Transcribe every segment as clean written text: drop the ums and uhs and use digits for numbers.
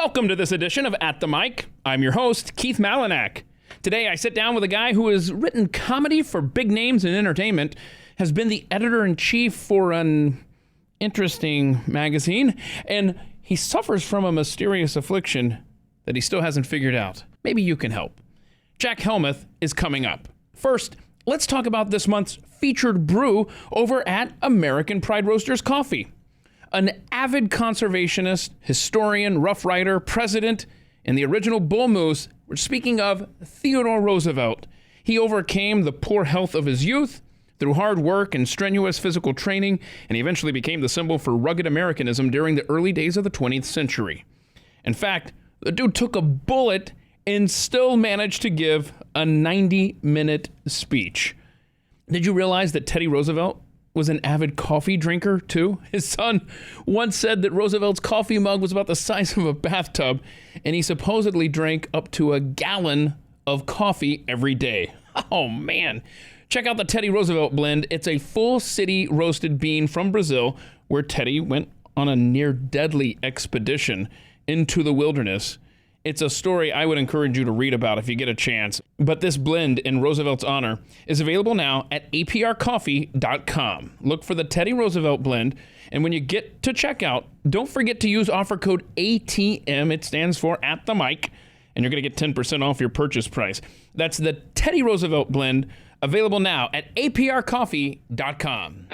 Welcome to this edition of At the Mic. I'm your host, Keith Malinak. Today I sit down with a guy who has written comedy for big names in entertainment, has been the editor-in-chief for an interesting magazine, and he suffers from a mysterious affliction that he still hasn't figured out. Maybe you can help. Jack Helmuth is coming up. First, let's talk about this month's featured brew over at American Pride Roasters Coffee. An avid conservationist, historian, rough rider, president, and the original bull moose, we're speaking of Theodore Roosevelt. He overcame the poor health of his youth through hard work and strenuous physical training, and he eventually became the symbol for rugged Americanism during the early days of the 20th century. In fact, the dude took a bullet and still managed to give a 90-minute speech. Did you realize that Teddy Roosevelt was an avid coffee drinker, too? His son once said that Roosevelt's coffee mug was about the size of a bathtub, and he supposedly drank up to a gallon of coffee every day. Oh, man. Check out the Teddy Roosevelt blend. It's a full city roasted bean from Brazil, where Teddy went on a near-deadly expedition into the wilderness. It's a story I would encourage you to read about if you get a chance. But this blend in Roosevelt's honor is available now at aprcoffee.com. Look for the Teddy Roosevelt blend, and when you get to checkout, don't forget to use offer code ATM. It stands for At the Mic, and you're going to get 10% off your purchase price. That's the Teddy Roosevelt blend, available now at aprcoffee.com.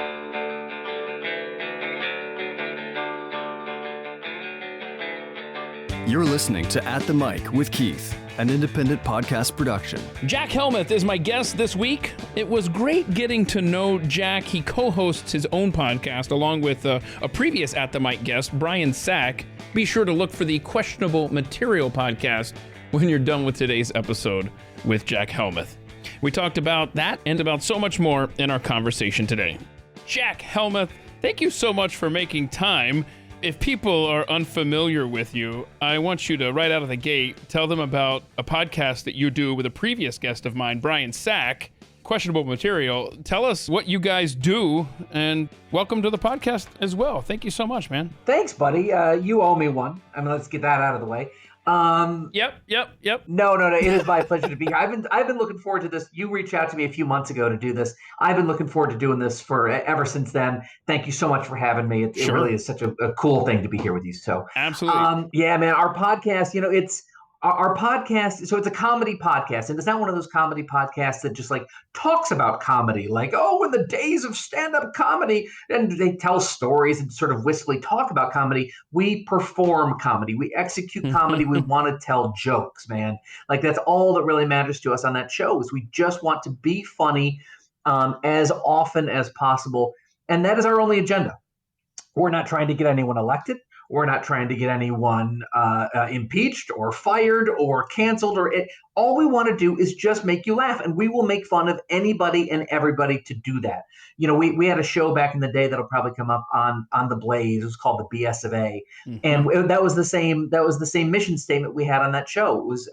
You're listening to At the Mic with Keith, an independent podcast production. Jack Helmuth is my guest this week. It was great getting to know Jack. He co-hosts his own podcast along with a previous At the Mic guest, Brian Sack. Be sure to look for the Questionable Material podcast when you're done with today's episode with Jack Helmuth. We talked about that and about so much more in our conversation today. Jack Helmuth, thank you so much for making time. If people are unfamiliar with you, I want you to, right out of the gate, tell them about a podcast that you do with a previous guest of mine, Brian Sack, Questionable Material. Tell us what you guys do, and welcome to the podcast as well. Thank you so much, man. Thanks, buddy. You owe me one. I mean, let's get that out of the way. Yep. No. It is my pleasure to be here. I've been looking forward to this. You reached out to me a few months ago to do this. I've been looking forward to doing this for ever since then. Thank you so much for having me. It really is such a cool thing to be here with you. So absolutely. Yeah, man. Our podcast, it's our podcast. So it's a comedy podcast, and it's not one of those comedy podcasts that just like talks about comedy, like, oh, in the days of stand-up comedy, and they tell stories and sort of wistfully talk about comedy. We perform comedy. We execute comedy. We want to tell jokes, man. Like, that's all that really matters to us on that show, is we just want to be funny as often as possible, and that is our only agenda. We're not trying to get anyone elected. We're not trying to get anyone impeached or fired or canceled. All we want to do is just make you laugh, and we will make fun of anybody and everybody to do that. We had a show back in the day that'll probably come up on the Blaze. It was called the BS of A, and that was the same mission statement we had on that show. It was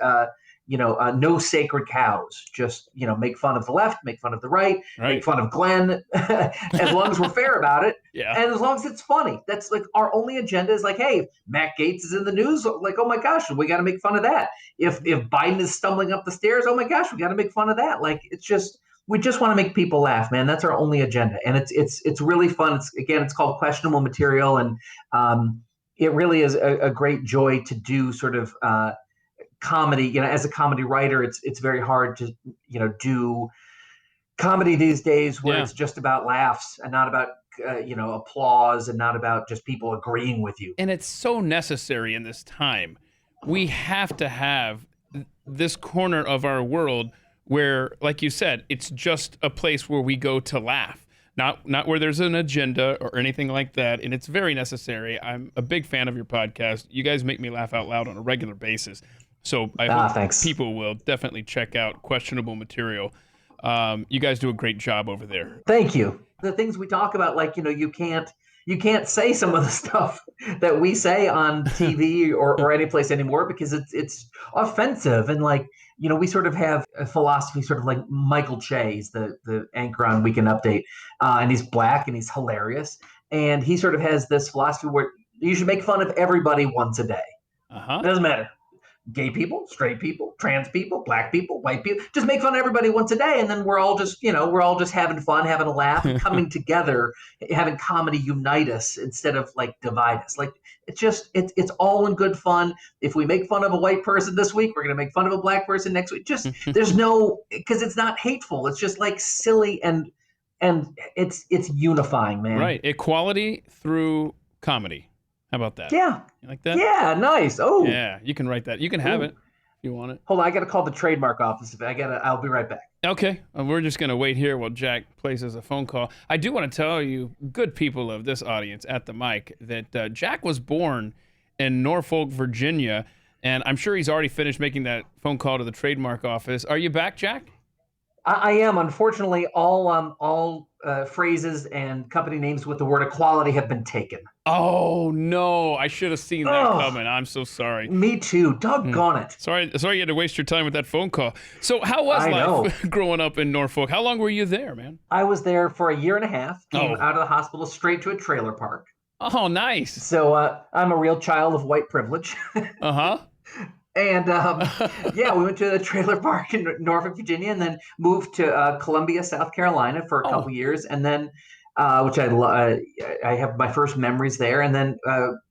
no sacred cows. Just, make fun of the left, make fun of the right, make fun of Glenn, as long as we're fair about it. Yeah. And as long as it's funny. That's like our only agenda is like, hey, Matt Gaetz is in the news. Like, oh my gosh, we got to make fun of that. If Biden is stumbling up the stairs, oh my gosh, we got to make fun of that. Like, we just want to make people laugh, man. That's our only agenda. And it's really fun. It's called Questionable Material. And it really is a great joy to do sort of, comedy. As a comedy writer, it's very hard to do comedy these days where it's just about laughs and not about applause and not about just people agreeing with you. And it's so necessary in this time. We have to have this corner of our world where, like you said, it's just a place where we go to laugh, not where there's an agenda or anything like that. And it's very necessary. I'm a big fan of your podcast. You guys make me laugh out loud on a regular basis. So I hope people will definitely check out Questionable Material. You guys do a great job over there. Thank you. The things we talk about, like, you can't say some of the stuff that we say on TV or any place anymore because it's offensive. And like, we sort of have a philosophy, sort of like Michael Che, the anchor on Weekend Update, and he's black and he's hilarious. And he sort of has this philosophy where you should make fun of everybody once a day. Uh-huh. Doesn't matter. Gay people, straight people, trans people, black people, white people. Just make fun of everybody once a day, and then we're all just having fun, having a laugh, and coming together, having comedy unite us instead of like divide us. Like it's all in good fun. If we make fun of a white person this week, we're gonna make fun of a black person next week. Just there's no, because it's not hateful. It's just like silly and it's unifying, man. Right. Equality through comedy. How about that? Yeah. You like that? Yeah, nice. Oh. Yeah, you can write that. You can have it if you want it. Hold on, I got to call the trademark office. I'll be right back. Okay. We're just going to wait here while Jack places a phone call. I do want to tell you, good people of this audience at the mic, that Jack was born in Norfolk, Virginia, and I'm sure he's already finished making that phone call to the trademark office. Are you back, Jack? I am. Unfortunately, all phrases and company names with the word equality have been taken. Oh, no. I should have seen that coming. I'm so sorry. Me too. Doggone it. Sorry you had to waste your time with that phone call. So how was life growing up in Norfolk? How long were you there, man? I was there for a year and a half. Came out of the hospital straight to a trailer park. Oh, nice. So I'm a real child of white privilege. Uh-huh. And we went to the trailer park in Norfolk, Virginia, and then moved to Columbia, South Carolina for a couple years, and then which I have my first memories there. And then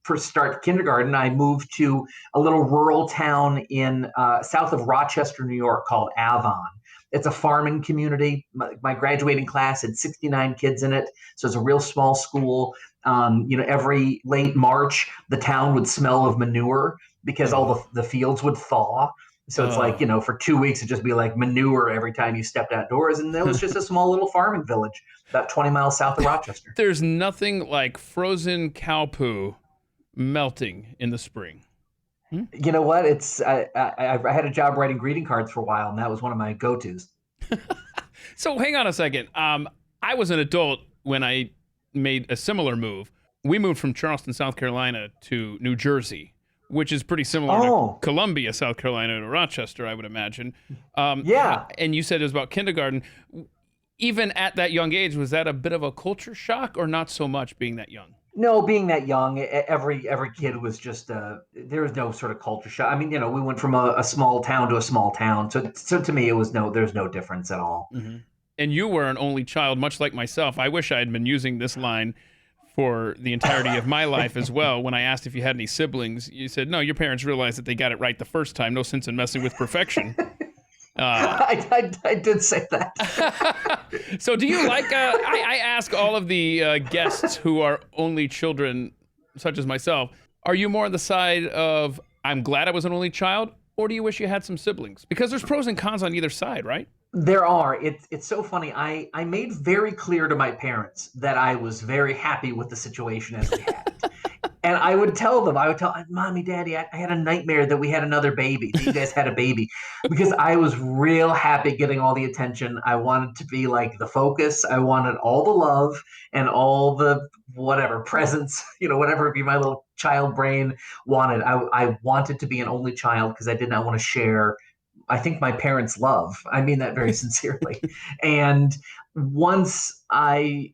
for start kindergarten, I moved to a little rural town in south of Rochester, New York, called Avon. It's a farming community. My graduating class had 69 kids in it, so it's a real small school. Every late March, the town would smell of manure because all the fields would thaw. So it's like, for 2 weeks, it'd just be like manure every time you stepped outdoors. And it was just a small little farming village about 20 miles south of Rochester. There's nothing like frozen cow poo melting in the spring. You know what? I had a job writing greeting cards for a while, and that was one of my go-tos. So hang on a second. I was an adult when I made a similar move. We moved from Charleston, South Carolina to New Jersey, which is pretty similar to Columbia, South Carolina, to Rochester, I would imagine. Yeah. And you said it was about kindergarten. Even at that young age, was that a bit of a culture shock or not so much being that young? No, being that young, every kid was just there was no sort of culture shock. I mean, we went from a small town to a small town. So to me, there's no difference at all. Mm-hmm. And you were an only child, much like myself. I wish I had been using this line for the entirety of my life as well. When I asked if you had any siblings, you said, no, your parents realized that they got it right the first time. No sense in messing with perfection. I did say that. So do you like, I ask all of the guests who are only children, such as myself, are you more on the side of, I'm glad I was an only child, or do you wish you had some siblings? Because there's pros and cons on either side, right? There are. It's so funny. I made very clear to my parents that I was very happy with the situation as we had it. And I would tell Mommy, Daddy, I had a nightmare that we had another baby, that you guys had a baby, because I was real happy getting all the attention. I wanted to be like the focus. I wanted all the love and all the whatever presents, whatever my little child brain wanted. I wanted to be an only child because I did not want to share, I think, my parents' love. I mean that very sincerely. And once we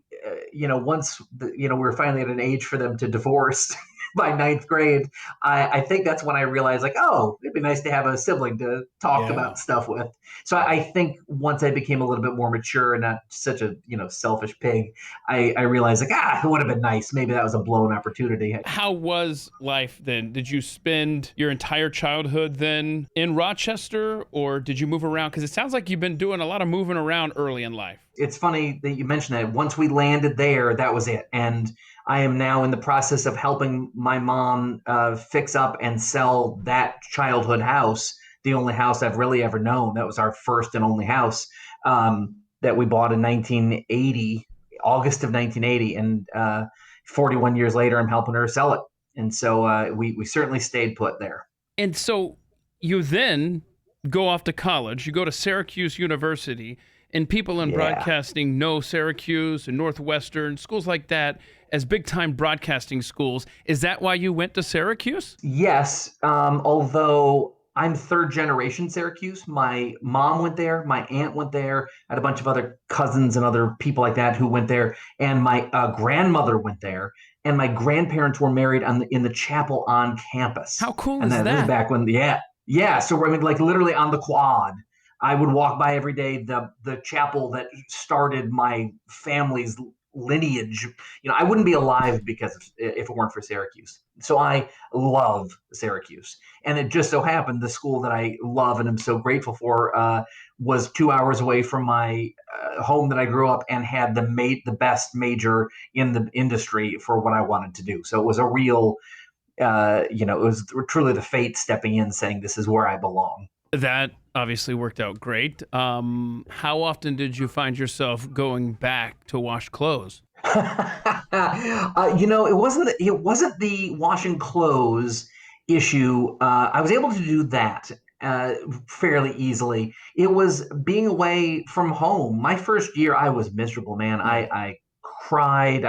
were finally at an age for them to divorce by ninth grade, I think that's when I realized, like, it'd be nice to have a sibling to talk about stuff with. So I think once I became a little bit more mature and not such a, selfish pig, I realized, like, it would have been nice. Maybe that was a blown opportunity. How was life then? Did you spend your entire childhood then in Rochester, or did you move around? Because it sounds like you've been doing a lot of moving around early in life. It's funny that you mentioned that. Once we landed there, that was it. And I am now in the process of helping my mom fix up and sell that childhood house, the only house I've really ever known. That was our first and only house that we bought in 1980, August of 1980. And 41 years later, I'm helping her sell it. And so we certainly stayed put there. And so you then go off to college. You go to Syracuse University. And people in broadcasting know Syracuse and Northwestern, schools like that, as big-time broadcasting schools. Is that why you went to Syracuse? Yes, although I'm third-generation Syracuse. My mom went there. My aunt went there. I had a bunch of other cousins and other people like that who went there. And my grandmother went there. and my grandparents were married in the chapel on campus. How cool and is this is that? back when, yeah. So I mean, like literally on the quad, I would walk by every day the chapel that started my family's lineage. I wouldn't be alive if it weren't for Syracuse. So I love Syracuse, and it just so happened the school that I love and am so grateful for was 2 hours away from my home that I grew up, and had the best major in the industry for what I wanted to do. So it was a real, it was truly the fate stepping in, saying this is where I belong. That obviously worked out great. How often did you find yourself going back to wash clothes? It wasn't the washing clothes issue. I was able to do that fairly easily. It was being away from home. My first year, I was miserable, man. I cried.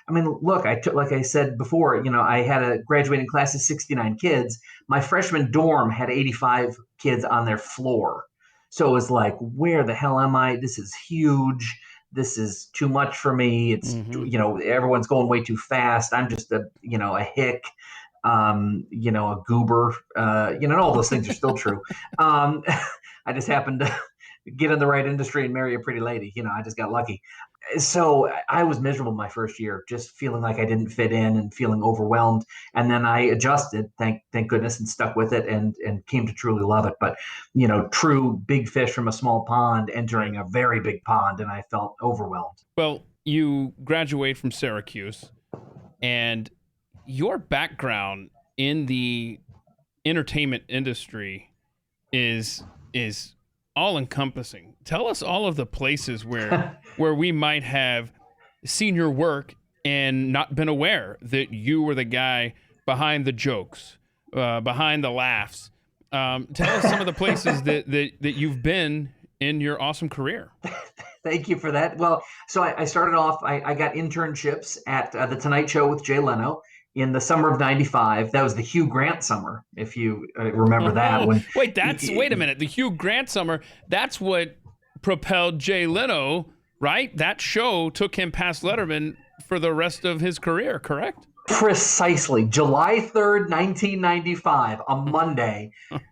Look, like I said before, I had a graduating class of 69 kids. My freshman dorm had 85 kids on their floor. So it was like, where the hell am I? This is huge. This is too much for me. It's, everyone's going way too fast. I'm just a hick, a goober, and all those things are still true. I just happened to get in the right industry and marry a pretty lady. I just got lucky. So I was miserable my first year, just feeling like I didn't fit in and feeling overwhelmed. And then I adjusted, thank goodness, and stuck with it and came to truly love it. But, true big fish from a small pond entering a very big pond, and I felt overwhelmed. Well, you graduate from Syracuse, and your background in the entertainment industry is all encompassing. Tell us all of the places where we might have seen your work and not been aware that you were the guy behind the jokes, behind the laughs. Tell us some of the places that you've been in your awesome career. Thank you for that. Well, so I started off, I got internships at The Tonight Show with Jay Leno in the summer of '95. That was the Hugh Grant summer, if you remember that. Wait a minute. The Hugh Grant summer, that's what propelled Jay Leno, right? That show took him past Letterman for the rest of his career, correct? Precisely. July 3rd, 1995, a Monday.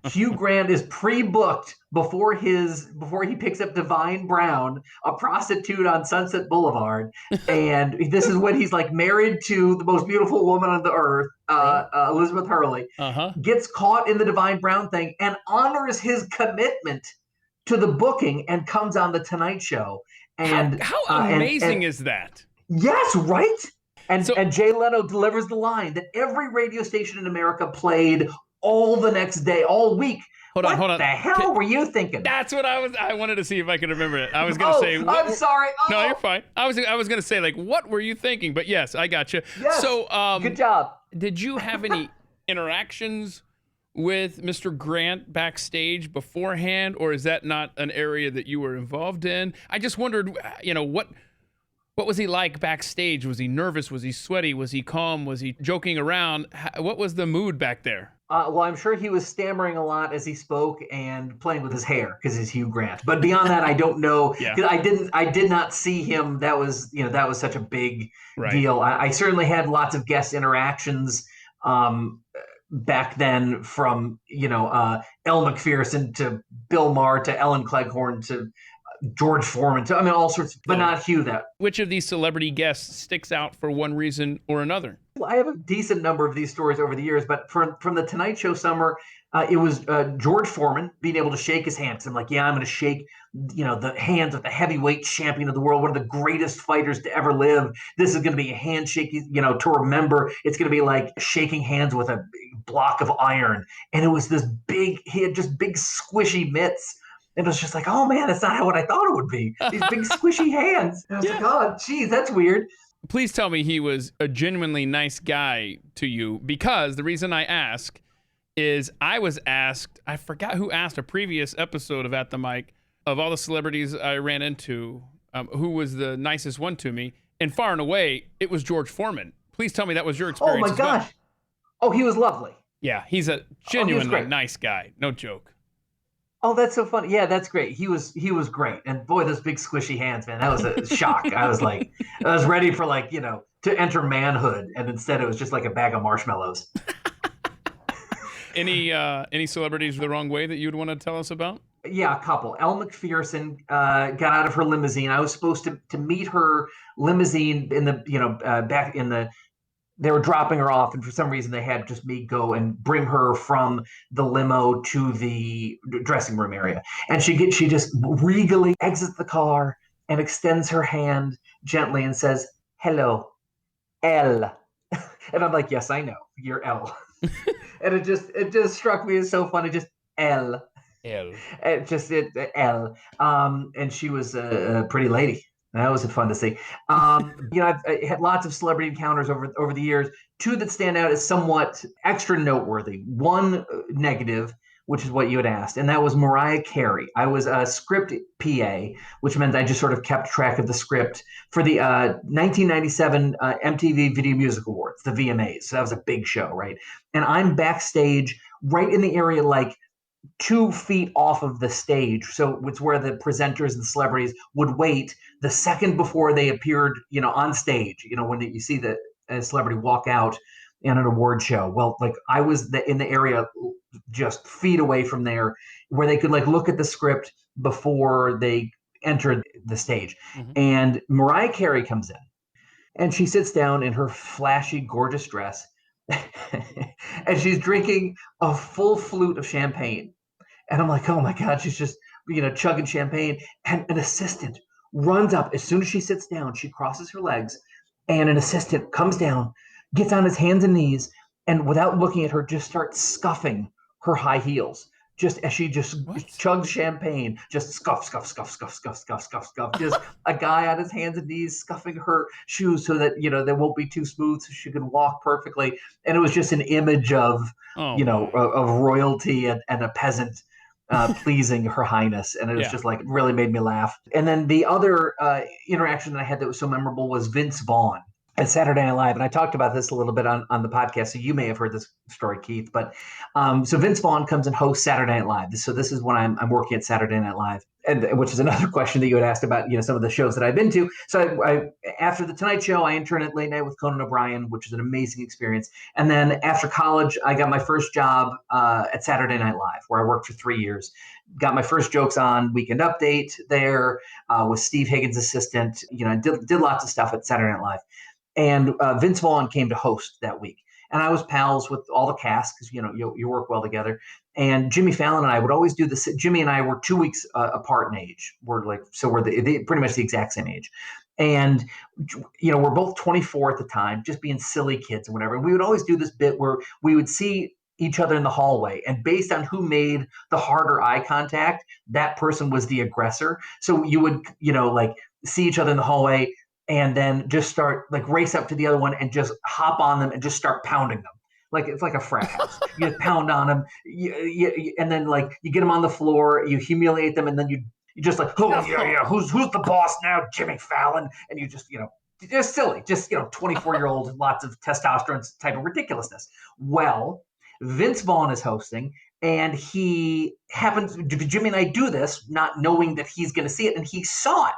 Hugh Grant is pre-booked before he picks up Divine Brown, a prostitute on Sunset Boulevard. And this is when he's like married to the most beautiful woman on the earth, Elizabeth Hurley, gets caught in the Divine Brown thing and honors his commitment to the booking and comes on the Tonight Show. And how amazing is that? Yes, right? And Jay Leno delivers the line that every radio station in America played all the next day, all week. Hold on. What the hell were you thinking? That's what I wanted to see if I could remember it. I was going to say. I'm sorry. No, you're fine. I was going to say, like, what were you thinking? But yes, I got you. Yes. So, good job. Did you have any interactions with Mr. Grant backstage beforehand, or is that not an area that you were involved in? I just wondered, what was he like backstage? Was he nervous? Was he sweaty? Was he calm? Was he joking around? What was the mood back there? Well, I'm sure he was stammering a lot as he spoke and playing with his hair because he's Hugh Grant. But beyond that, I don't know. Yeah. I did not see him. That was such a big deal. I certainly had lots of guest interactions back then, from Elle Mcpherson to Bill Maher to Ellen Cleghorn to George Foreman to all sorts, but not Hugh. Which of these celebrity guests sticks out for one reason or another? Well, I have a decent number of these stories over the years, but from the Tonight Show summer, it was George Foreman being able to shake his hand. I'm like, yeah, I'm going to shake, the hands of the heavyweight champion of the world, one of the greatest fighters to ever live. This is going to be a handshake, to remember. It's going to be like shaking hands with a block of iron. And it was he had just big squishy mitts. It was just like, oh man, that's not what I thought it would be. These big squishy hands. And I was like, oh, geez, that's weird. Please tell me he was a genuinely nice guy to you, because the reason I ask is I was asked, I forgot who asked a previous episode of At the Mic, of all the celebrities I ran into, who was the nicest one to me, and far and away, it was George Foreman. Please tell me that was your experience. Oh my gosh. Oh, he was lovely. Yeah, he's a genuinely nice guy. No joke. Oh, that's so funny. Yeah, that's great. He was great. And boy, those big squishy hands, man, that was a shock. I was ready for to enter manhood, and instead it was just like a bag of marshmallows. Any celebrities the wrong way that you'd want to tell us about? Yeah, a couple. Elle Mcpherson got out of her limousine. I was supposed to meet her limousine in the back in the. They were dropping her off, and for some reason they had just me go and bring her from the limo to the dressing room area. And she just regally exits the car and extends her hand gently and says, "Hello, Elle." And I'm like, "Yes, I know, you're Elle." And it just struck me as so funny, just Elle. Elle. Elle. And she was a pretty lady. That was fun to see. I've had lots of celebrity encounters over the years. Two that stand out as somewhat extra noteworthy. One negative, which is what you had asked, and that was Mariah Carey. I was a script PA, which meant I just sort of kept track of the script for the 1997 MTV Video Music Awards, the VMAs. So that was a big show, right? And I'm backstage right in the area, like 2 feet off of the stage. So it's where the presenters and celebrities would wait the second before they appeared, on stage, when you see the celebrity walk out in an award show. Well, like I was in the area just feet away from there where they could like look at the script before they entered the stage. Mm-hmm. And Mariah Carey comes in and she sits down in her flashy, gorgeous dress. And she's drinking a full flute of champagne. And I'm like, oh my God, she's just, chugging champagne. And an assistant runs up. As soon as she sits down, she crosses her legs, and an assistant comes down, gets on his hands and knees, and without looking at her, just starts scuffing her high heels. Just as she just chugs champagne, just scuff, scuff, scuff, scuff, scuff, scuff, scuff, scuff. Just a guy on his hands and knees scuffing her shoes so that, they won't be too smooth so she can walk perfectly. And it was just an image of, of royalty and a peasant pleasing her highness. And it was just like, really made me laugh. And then the other interaction that I had that was so memorable was Vince Vaughn at Saturday Night Live. And I talked about this a little bit on the podcast, so you may have heard this story, Keith. But so Vince Vaughn comes and hosts Saturday Night Live. So this is when I'm working at Saturday Night Live, and which is another question that you had asked about, some of the shows that I've been to. So I after the Tonight Show, I interned at Late Night with Conan O'Brien, which is an amazing experience. And then after college, I got my first job at Saturday Night Live, where I worked for 3 years. Got my first jokes on Weekend Update there, was Steve Higgins' assistant. Did lots of stuff at Saturday Night Live. And Vince Vaughn came to host that week. And I was pals with all the cast because, you work well together. And Jimmy Fallon and I would always do this. Jimmy and I were 2 weeks apart in age. We're pretty much the exact same age. And, we're both 24 at the time, just being silly kids and whatever. And we would always do this bit where we would see each other in the hallway. And based on who made the harder eye contact, that person was the aggressor. So you would, see each other in the hallway and then just start race up to the other one and just hop on them and just start pounding them. Like it's like a frat house. You just pound on them, and then you get them on the floor, you humiliate them, and then you just who's the boss now, Jimmy Fallon? And you just just silly, just 24-year-old, lots of testosterone type of ridiculousness. Well, Vince Vaughn is hosting, and he happens. Jimmy and I do this not knowing that he's going to see it, and he saw it.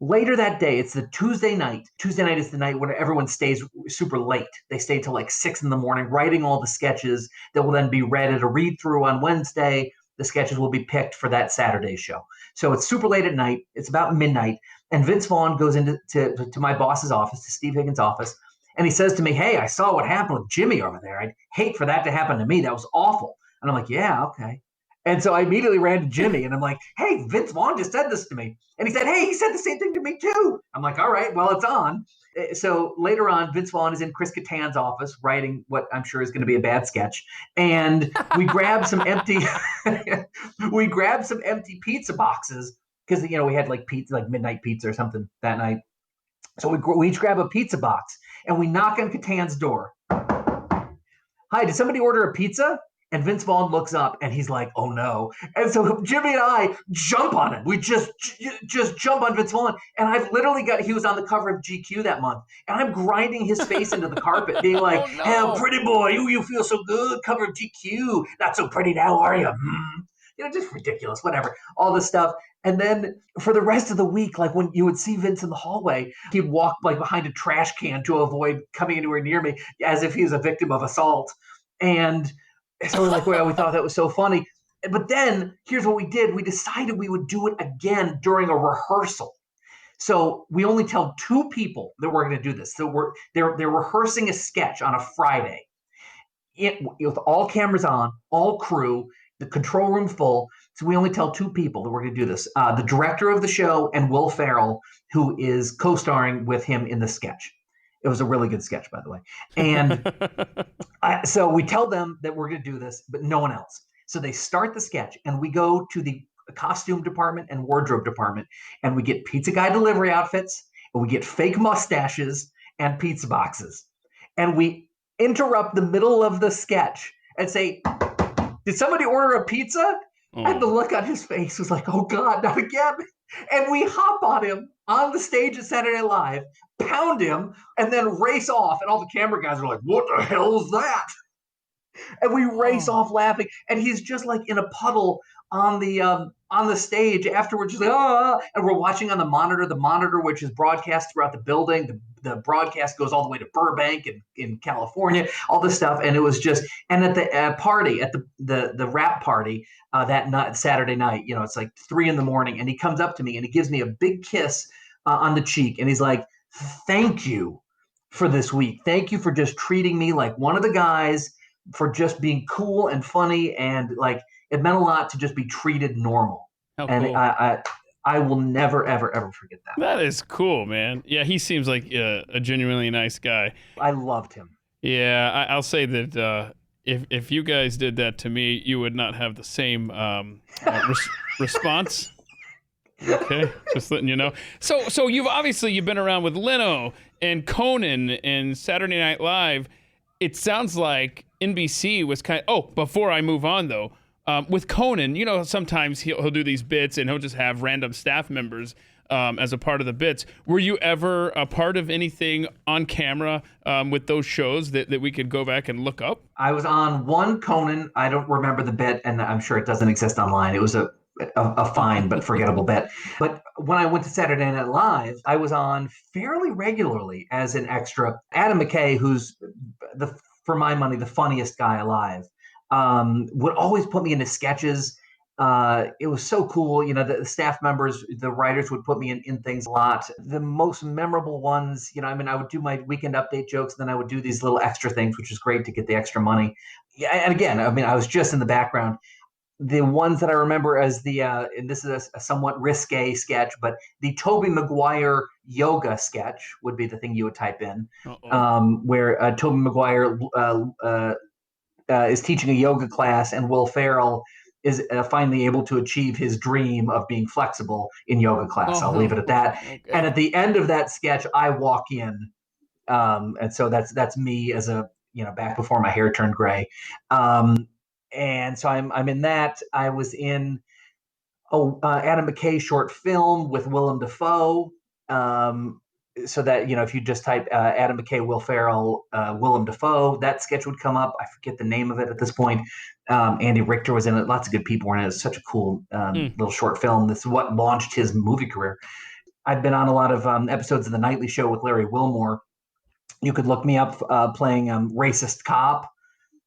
Later that day, it's the Tuesday night. Tuesday night is the night when everyone stays super late. They stay till 6 a.m, writing all the sketches that will then be read at a read-through on Wednesday. The sketches will be picked for that Saturday show. So it's super late at night. It's about midnight. And Vince Vaughn goes into to my boss's office, to Steve Higgins' office, and he says to me, "Hey, I saw what happened with Jimmy over there. I'd hate for that to happen to me. That was awful." And I'm like, "Yeah, okay." And so I immediately ran to Jimmy and I'm like, "Hey, Vince Vaughn just said this to me." And he said, "Hey, he said the same thing to me too." I'm like, "All right, well, it's on." So later on, Vince Vaughn is in Chris Kattan's office writing what I'm sure is going to be a bad sketch. And we grabbed some empty pizza boxes because, we had pizza, midnight pizza or something that night. So we each grab a pizza box and we knock on Kattan's door. "Hi, did somebody order a pizza?" And Vince Vaughn looks up and he's like, "Oh no." And so Jimmy and I jump on him. We just jump on Vince Vaughn. And I've literally he was on the cover of GQ that month. And I'm grinding his face into the carpet, being like, "Oh, no. Hey, pretty boy, you feel so good, cover of GQ. Not so pretty now, are you?" just ridiculous, whatever, all this stuff. And then for the rest of the week, like when you would see Vince in the hallway, he'd walk like behind a trash can to avoid coming anywhere near me, as if he was a victim of assault. And so we're like, well, we thought that was so funny. But then here's what we did. We decided we would do it again during a rehearsal. So we only tell 2 people that we're going to do this. So they're rehearsing a sketch on a Friday. With all cameras on, all crew, the control room full. So we only tell 2 people that we're going to do this. The director of the show and Will Ferrell, who is co-starring with him in the sketch. It was a really good sketch, by the way. And so we tell them that we're going to do this, but no one else. So they start the sketch, and we go to the costume department and wardrobe department, and we get pizza guy delivery outfits, and we get fake mustaches and pizza boxes. And we interrupt the middle of the sketch and say, did somebody order a pizza? Oh. And the look on his face was like, oh God, not again. And we hop on him on the stage at Saturday Night Live, pound him, and then race off. And all the camera guys are like, what the hell is that? And we race off laughing. And he's just like in a puddle on the stage afterwards, just like, and we're watching on the monitor, which is broadcast throughout the building. The broadcast goes all the way to Burbank in California, all this stuff. And it was just, and at the party, at the rap party that night, Saturday night, it's like 3 a.m, and he comes up to me and he gives me a big kiss on the cheek. And he's like, thank you for this week. Thank you for just treating me like one of the guys, for just being cool and funny. And like, it meant a lot to just be treated normal. How and cool. I will never, ever, ever forget that. That is cool, man. Yeah, he seems like a genuinely nice guy. I loved him. Yeah, I'll say that if you guys did that to me, you would not have the same response. Okay, just letting you know. So you've been around with Leno and Conan and Saturday Night Live. It sounds like NBC was before I move on though, with Conan, sometimes he'll do these bits and he'll just have random staff members as a part of the bits. Were you ever a part of anything on camera with those shows that we could go back and look up? I was on one Conan. I don't remember the bit, and I'm sure it doesn't exist online. It was a fine but forgettable bit. But when I went to Saturday Night Live, I was on fairly regularly as an extra. Adam McKay, who's for my money, the funniest guy alive, would always put me into sketches. It was so cool. The staff members, the writers would put me in things a lot. The most memorable ones, I would do my weekend update jokes, and then I would do these little extra things, which was great to get the extra money. Yeah, and again, I was just in the background. The ones that I remember as and this is a somewhat risque sketch, but the Tobey Maguire yoga sketch would be the thing you would type in, where Tobey Maguire is teaching a yoga class, and Will Ferrell is finally able to achieve his dream of being flexible in yoga class. I'll leave it at that. Okay. And at the end of that sketch, I walk in, and so that's me as back before my hair turned gray. And so I'm in that. I was in Adam McKay short film with Willem Dafoe. So that, if you just type Adam McKay, Will Ferrell, Willem Dafoe, that sketch would come up. I forget the name of it at this point. Andy Richter was in it. Lots of good people were in it. It's such a cool little short film. This is what launched his movie career. I've been on a lot of episodes of The Nightly Show with Larry Wilmore. You could look me up playing Racist Cop.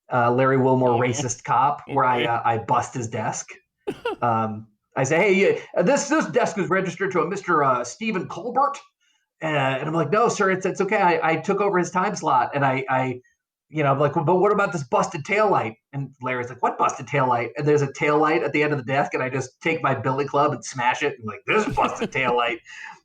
Larry Wilmore, Racist Cop, where I bust his desk. I say, hey, this desk is registered to a Mr. Stephen Colbert. And I'm like, no, sir, it's okay. I took over his time slot. And I'm like, but what about this busted taillight? And Larry's like, what busted taillight? And there's a taillight at the end of the desk. And I just take my billy club and smash it. And like, this busted taillight.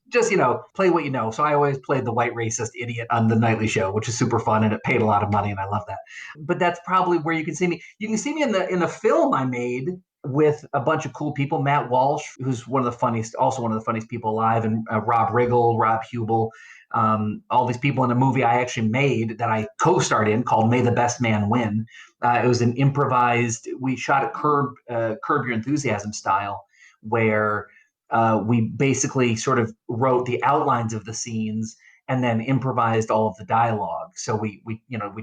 Just, play what you know. So I always played the white racist idiot on The Nightly Show, which is super fun, and it paid a lot of money, and I love that. But that's probably where you can see me. You can see me in the film I made with a bunch of cool people. Matt Walsh, who's also one of the funniest people alive, and Rob Riggle, Rob Hubel, all these people in a movie I actually made that I co-starred in called May the Best Man Win. It was an improvised, we shot it Curb Your Enthusiasm style, where we basically sort of wrote the outlines of the scenes and then improvised all of the dialogue. So we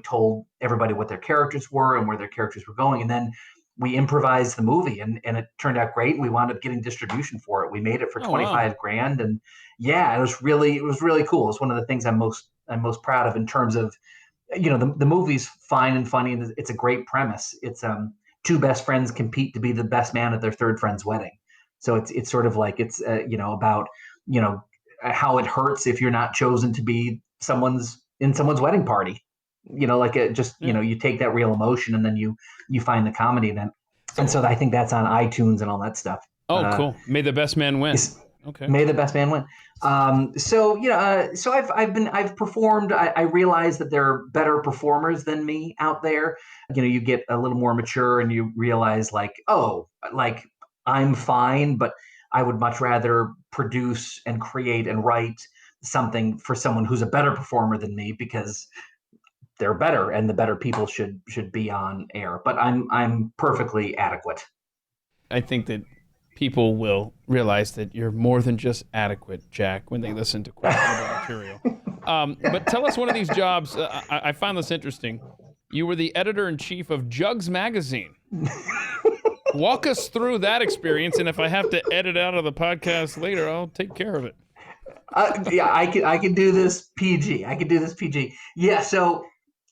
told everybody what their characters were and where their characters were going. And then we improvised the movie, and it turned out great. We wound up getting distribution for it. We made it for Oh, wow. $25,000, and yeah, it was really cool. It's one of the things I'm most proud of in terms of, the movie's fine and funny, and it's a great premise. It's two best friends compete to be the best man at their third friend's wedding. So it's sort of like it's about how it hurts if you're not chosen to be someone's wedding party. You take that real emotion and then you find the comedy in it. And so I think that's on iTunes and all that stuff. Oh, cool. May the best man win. Okay. May the best man win. So I've performed. I realize that there are better performers than me out there. You get a little more mature and you realize I'm fine, but I would much rather produce and create and write something for someone who's a better performer than me, because they're better and the better people should be on air. But I'm perfectly adequate. I think that people will realize that you're more than just adequate, Jack, when they listen to questionable material. But tell us one of these jobs. I found this interesting. You were the editor-in-chief of Jugs magazine. Walk us through that experience, and if I have to edit out of the podcast later, I'll take care of it. I can do this PG. Yeah, so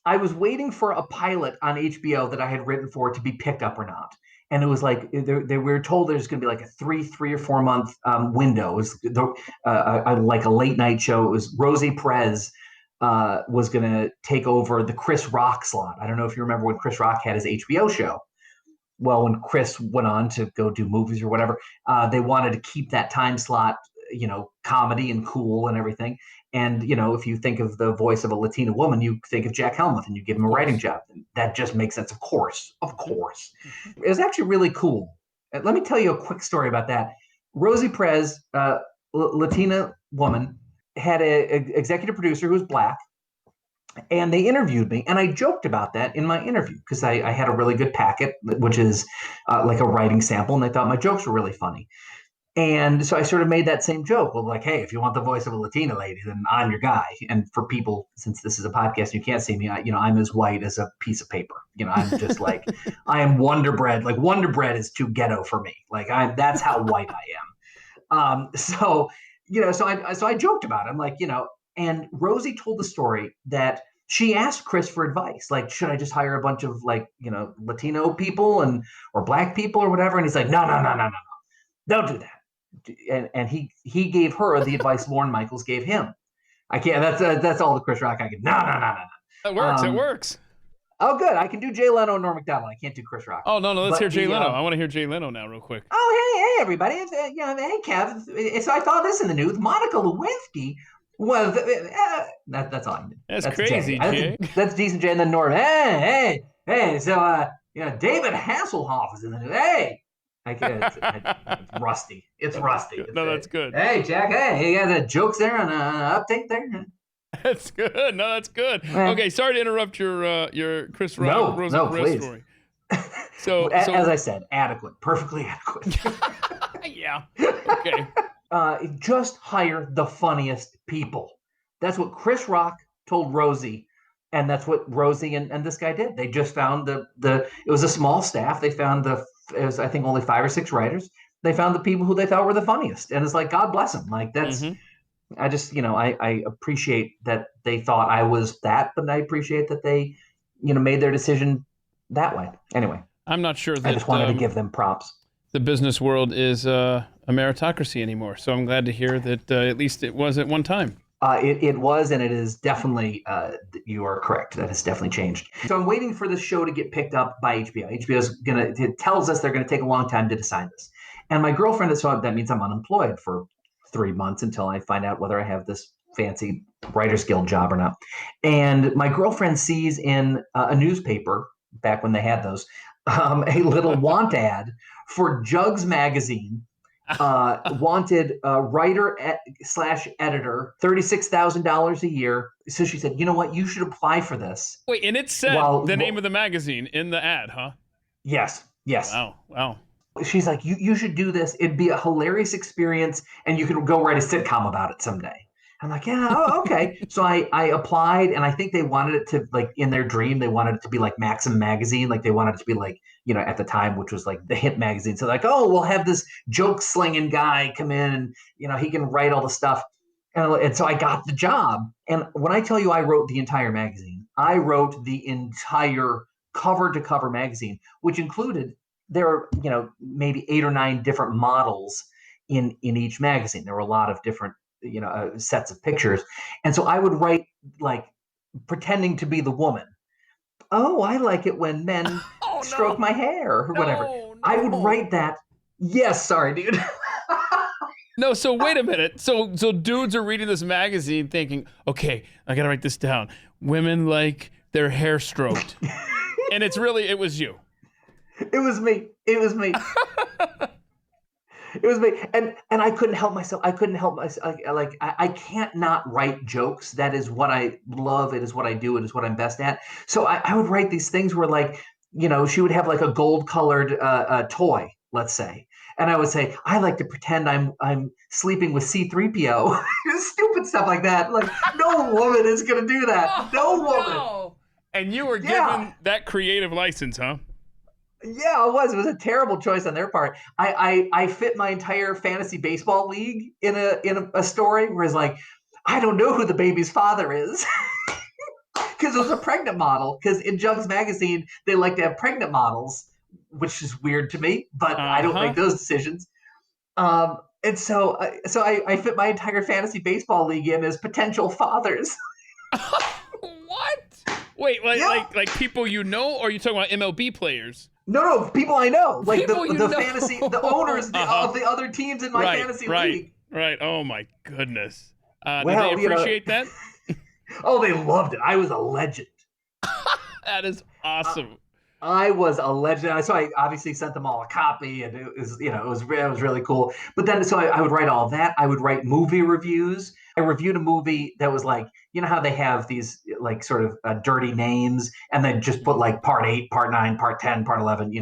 I was waiting for a pilot on HBO that I had written for to be picked up or not. And it was like we were told there's going to be like a 3 or 4 month window. It was like a late night show. It was Rosie Perez was going to take over the Chris Rock slot. I don't know if you remember when Chris Rock had his HBO show. Well, when Chris went on to go do movies or whatever, they wanted to keep that time slot, comedy and cool and everything. And, if you think of the voice of a Latina woman, you think of Jack Helmuth and you give him a writing job. That just makes sense. Of course. It was actually really cool. Let me tell you a quick story about that. Rosie Perez, Latina woman, had an executive producer who was Black. And they interviewed me, and I joked about that in my interview because I had a really good packet, which is like a writing sample, and they thought my jokes were really funny. And so I sort of made that same joke. Well, like, hey, if you want the voice of a Latina lady, then I'm your guy. And for people, since this is a podcast and you can't see me, I'm as white as a piece of paper. I'm just like, I am Wonder Bread. Like, Wonder Bread is too ghetto for me. Like, that's how white I am. So I joked about it. I'm like, and Rosie told the story that she asked Chris for advice. Like, should I just hire a bunch of Latino people or Black people or whatever? And he's like, no, don't do that. And he gave her the advice Lorne Michaels gave him. I can't. That's all the Chris Rock I can. No. It works. It works. Oh, good. I can do Jay Leno and Norm Macdonald. I can't do Chris Rock. Oh no. Let's hear Jay Leno. I want to hear Jay Leno now, real quick. Oh, hey, everybody. Hey, Kev. So I saw this in the news. Monica Lewinsky. Well, that's all I mean. That's crazy, Jay. That's decent, Jay. And then Norm. Hey. So David Hasselhoff is in the news. Hey. It's rusty. That's good. Hey, Jack. Hey, you got the jokes there on update there? That's good. No, that's good. Okay, sorry to interrupt your Chris Rock please. Story. So, as I said, adequate, perfectly adequate. Yeah. Okay. Just hire the funniest people. That's what Chris Rock told Rosie, and that's what Rosie and this guy did. They just found it was a small staff. They found it was, I think, only 5 or 6 writers. They found the people who they thought were the funniest. And it's like, God bless them. Like, that's, I just, I appreciate that they thought I was that, but I appreciate that they, made their decision that way. Anyway. I'm not sure that I just wanted to give them props. The business world is a meritocracy anymore. So I'm glad to hear that at least it was at one time. It was, and it is definitely, you are correct. That has definitely changed. So I'm waiting for this show to get picked up by HBO. It tells us they're going to take a long time to decide this. And my girlfriend, so that means I'm unemployed for 3 months until I find out whether I have this fancy Writers Guild job or not. And my girlfriend sees in a newspaper, back when they had those, a little want ad for Jugs magazine. Wanted writer / editor, $36,000 a year. So she said, you know what, you should apply for this. Wait, and it said the name of the magazine in the ad, huh? Yes. Wow. She's like, you should do this. It'd be a hilarious experience, and you could go write a sitcom about it someday. I'm like, yeah, okay. So I applied, and I think they wanted it to, like, in their dream, they wanted it to be like Maxim magazine. Like, they wanted it to be like, at the time, which was like the hit magazine. So like, oh, we'll have this joke slinging guy come in and, he can write all the stuff. And so I got the job. And when I tell you I wrote the entire magazine, I wrote the entire cover to cover magazine, which included there are, maybe 8 or 9 different models in each magazine. There were a lot of different, sets of pictures. And so I would write like pretending to be the woman. Oh, I like it when men stroke my hair or whatever. No. I would write that. Yes, sorry, dude. No, so wait a minute. So dudes are reading this magazine thinking, okay, I got to write this down. Women like their hair stroked. And it was you. It was me. It was me. It was me. And I couldn't help myself. I can't not write jokes. That is what I love. It is what I do. It is what I'm best at. So I would write these things where like, she would have like a gold colored toy, let's say. And I would say, I like to pretend I'm sleeping with C-3PO. Stupid stuff like that. Like, no woman is going to do that. No woman. No. And you were given that creative license, huh? Yeah, it was. It was a terrible choice on their part. I fit my entire fantasy baseball league in a story where it's like, I don't know who the baby's father is. Because it was a pregnant model. Because in Jugs magazine, they like to have pregnant models, which is weird to me, but I don't make those decisions. And so I fit my entire fantasy baseball league in as potential fathers. What? Wait, like people you know, or are you talking about MLB players? No, people I know, like people the fantasy, the owners of the other teams in my fantasy league. Right. Oh my goodness. Well, did they appreciate that? Oh, they loved it. I was a legend. That is awesome. I was a legend. So I obviously sent them all a copy, and it was, it was really cool. But then, so I would write all that. I would write movie reviews. I reviewed a movie that was like, how they have these like sort of dirty names, and then just put like part 8, part 9, part 10, part 11.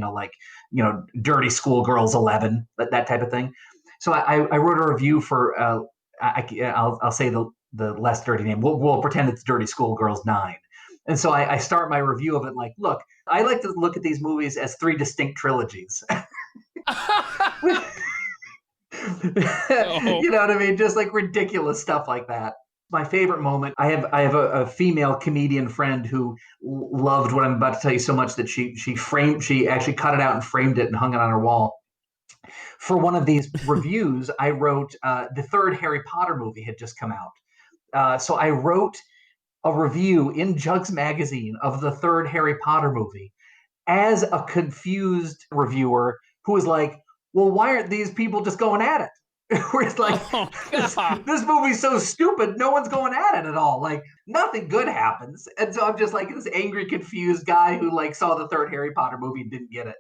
Dirty Schoolgirls 11, that type of thing. So I wrote a review for. I'll say the less dirty name. We'll pretend it's Dirty Schoolgirls 9. And so I start my review of it like, look, I like to look at these movies as 3 distinct trilogies. You know what I mean? Just like ridiculous stuff like that. My favorite moment, I have a female comedian friend who loved what I'm about to tell you so much that she actually cut it out and framed it and hung it on her wall. For one of these reviews, I wrote the 3rd Harry Potter movie had just come out. So I wrote a review in Jugs magazine of the 3rd Harry Potter movie as a confused reviewer who was like, well, why aren't these people just going at it? Where it's like, this movie's so stupid, no one's going at it at all. Like, nothing good happens. And so I'm just like this angry, confused guy who like saw the 3rd Harry Potter movie and didn't get it.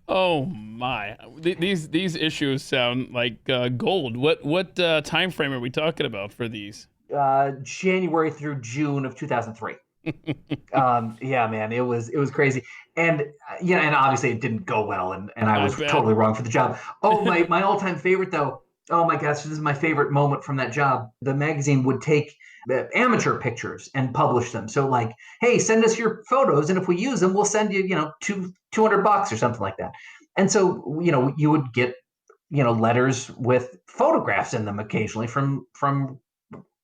Oh my! These issues sound like gold. What time frame are we talking about for these? January through June of 2003. Yeah, man, it was crazy, and and obviously it didn't go well, and I was totally wrong for the job. Oh, my all-time favorite though. Oh my gosh, this is my favorite moment from that job. The magazine would take amateur pictures and publish them. So like, hey, send us your photos, and if we use them, we'll send you, $200 or something like that. And so, you would get, letters with photographs in them occasionally from